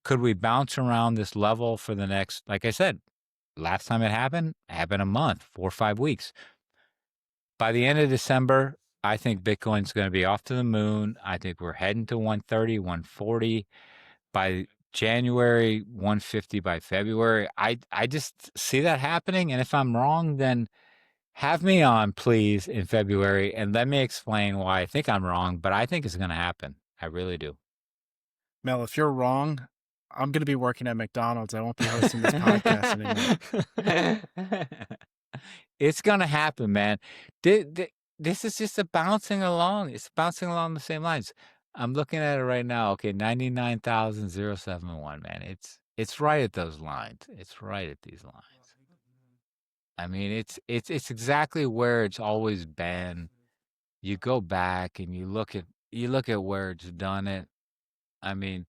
Could we bounce around this level for the next, like I said, last time it happened a month, 4 or 5 weeks. By the end of December, I think Bitcoin's going to be off to the moon. I think we're heading to 130, 140. By January, 150 by February. I just see that happening. And if I'm wrong, then have me on, please, in February, and let me explain why I think I'm wrong, but I think it's going to happen. I really do. Mel, if you're wrong, I'm going to be working at McDonald's. I won't be hosting this podcast anymore. It's going to happen, man. This is just a bouncing along. It's bouncing along the same lines. I'm looking at it right now. Okay, 99,071, man. It's right at those lines. It's right at these lines. I mean, it's exactly where it's always been. You go back and you look at where it's done it. I mean,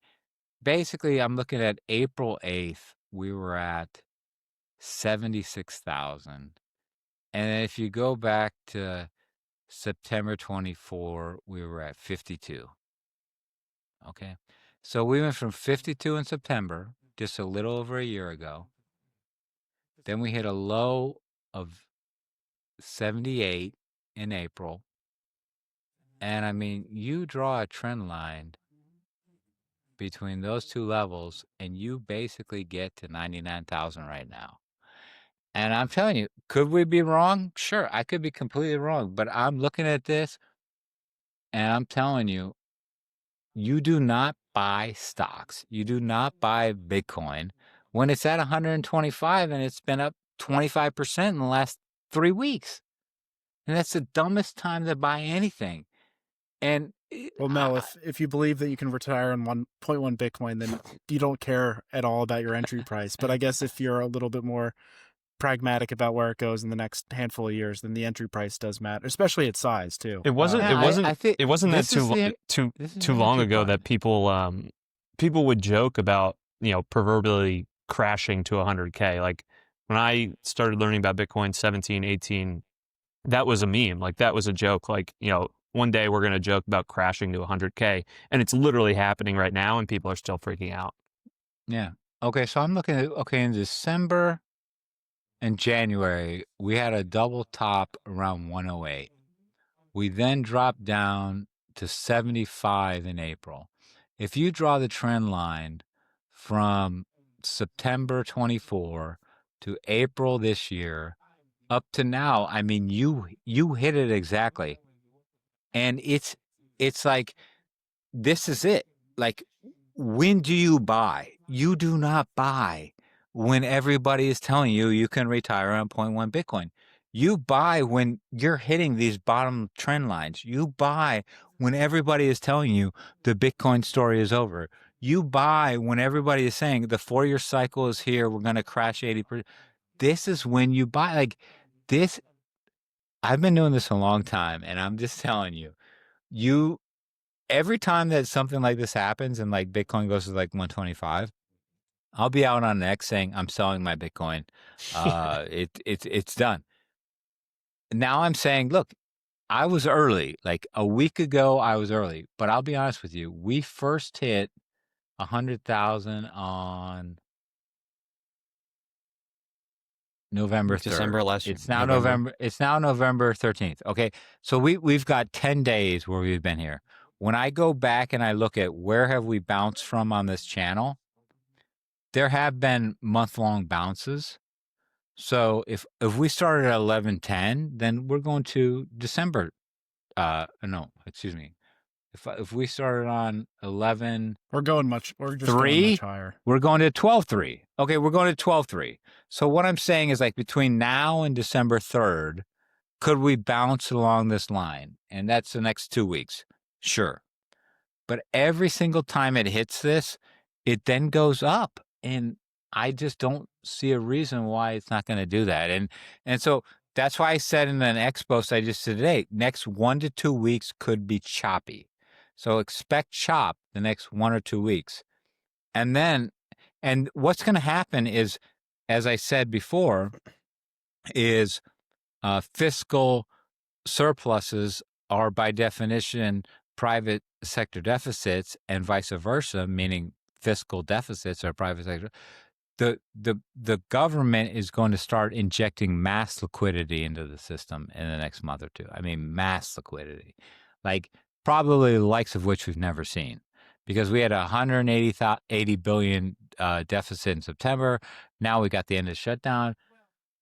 basically, I'm looking at April 8th. We were at 76,000, and if you go back to September 24, we were at 52. Okay, so we went from 52 in September, just a little over a year ago. Then we hit a low of 78 in April. And I mean, you draw a trend line between those two levels, and you basically get to 99,000 right now. And I'm telling you, could we be wrong? Sure, I could be completely wrong. But I'm looking at this, and I'm telling you, you do not buy stocks. You do not buy Bitcoin when it's at 125 and it's been up 25% in the last 3 weeks. And that's the dumbest time to buy anything. And well, Mel, if you believe that you can retire in 1.1 Bitcoin, then you don't care at all about your entry price. But I guess if you're a little bit more pragmatic about where it goes in the next handful of years, then the entry price does matter, especially its size too. It wasn't that too long ago that people would joke about, proverbially crashing to 100K. Like when I started learning about Bitcoin 17, 18, that was a meme. Like that was a joke. Like, one day we're going to joke about crashing to 100K, and it's literally happening right now, and people are still freaking out. Yeah. Okay. So I'm looking at, in December and January, we had a double top around 108. We then dropped down to 75 in April. If you draw the trend line from September 24 to April this year up to now, I mean, you hit it exactly. And it's like, this is it. Like, when do you buy? You do not buy when everybody is telling you you can retire on 0.1 Bitcoin. You buy when you're hitting these bottom trend lines. You buy when everybody is telling you the Bitcoin story is over. You buy when everybody is saying the 4-year cycle is here, we're going to crash 80%. This is when you buy. Like this, I've been doing this a long time, and I'm just telling you, every time that something like this happens and like Bitcoin goes to like 125, I'll be out on X saying I'm selling my Bitcoin. It's done. Now I'm saying, look, I was early. Like a week ago, I was early. But I'll be honest with you, we first hit 100,000 on November 3rd. December last year. It's now November. It's now November 13th. Okay, so we've got 10 days where we've been here. When I go back and I look at where have we bounced from on this channel, there have been month-long bounces. So if we started at 11:10, then we're going to December. No, excuse me. If we started on 11, we're just going much higher. We're going to 12.3. Okay, we're going to 12.3. So what I'm saying is like between now and December 3rd, Could we bounce along this line? And that's the next 2 weeks. Sure. But every single time it hits this, it then goes up. And I just don't see a reason why it's not going to do that. And so that's why I said in an X post I just did today, next 1 to 2 weeks could be choppy. So expect chop the next 1 or 2 weeks. And what's going to happen is, as I said before, is fiscal surpluses are by definition private sector deficits, and vice versa, meaning fiscal deficits are private sector. The government is going to start injecting mass liquidity into the system in the next month or two. I mean, mass liquidity, like probably the likes of which we've never seen, because we had a $180 billion deficit in September. Now we got the end of the shutdown.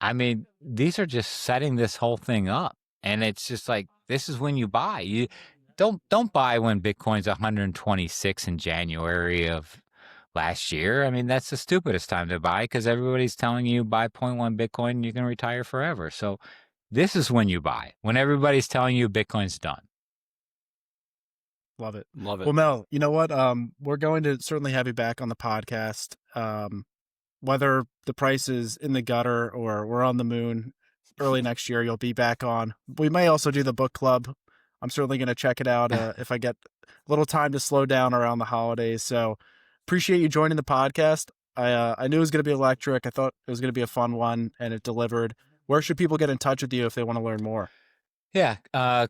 I mean, these are just setting this whole thing up, and it's just like, this is when you buy. You don't buy when Bitcoin's 126 in January of last year. I mean, that's the stupidest time to buy, because everybody's telling you buy 0.1 Bitcoin and you can retire forever. So this is when you buy, when everybody's telling you Bitcoin's done. Love it. Love it. Well, Mel, you know what? We're going to certainly have you back on the podcast. Whether the price is in the gutter or we're on the moon early next year, you'll be back on. We may also do the book club. I'm certainly going to check it out if I get a little time to slow down around the holidays. So appreciate you joining the podcast. I knew it was going to be electric. I thought it was going to be a fun one, and it delivered. Where should people get in touch with you if they want to learn more? Yeah,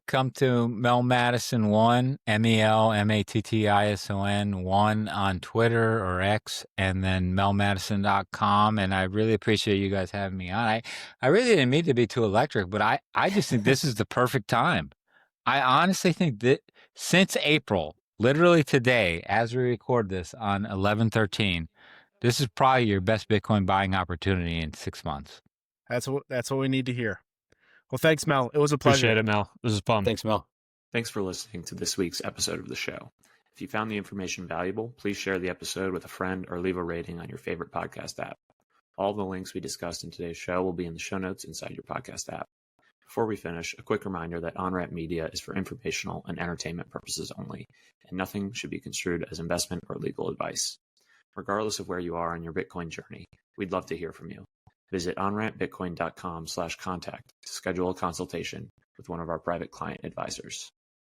come to Mel Mattison 1, MELMATTISON 1 on Twitter or X, and then melmattison.com. And I really appreciate you guys having me on. I really didn't mean to be too electric, but I just think this is the perfect time. I honestly think that since April, literally today, as we record this on 11/13, this is probably your best Bitcoin buying opportunity in 6 months. That's what we need to hear. Well, thanks, Mel. It was a pleasure. Appreciate it, Mel. This is fun. Thanks, Mel. Thanks for listening to this week's episode of the show. If you found the information valuable, please share the episode with a friend or leave a rating on your favorite podcast app. All the links we discussed in today's show will be in the show notes inside your podcast app. Before we finish, a quick reminder that Onramp Media is for informational and entertainment purposes only, and nothing should be construed as investment or legal advice. Regardless of where you are on your Bitcoin journey, we'd love to hear from you. Visit onrampbitcoin.com/contact to schedule a consultation with one of our private client advisors.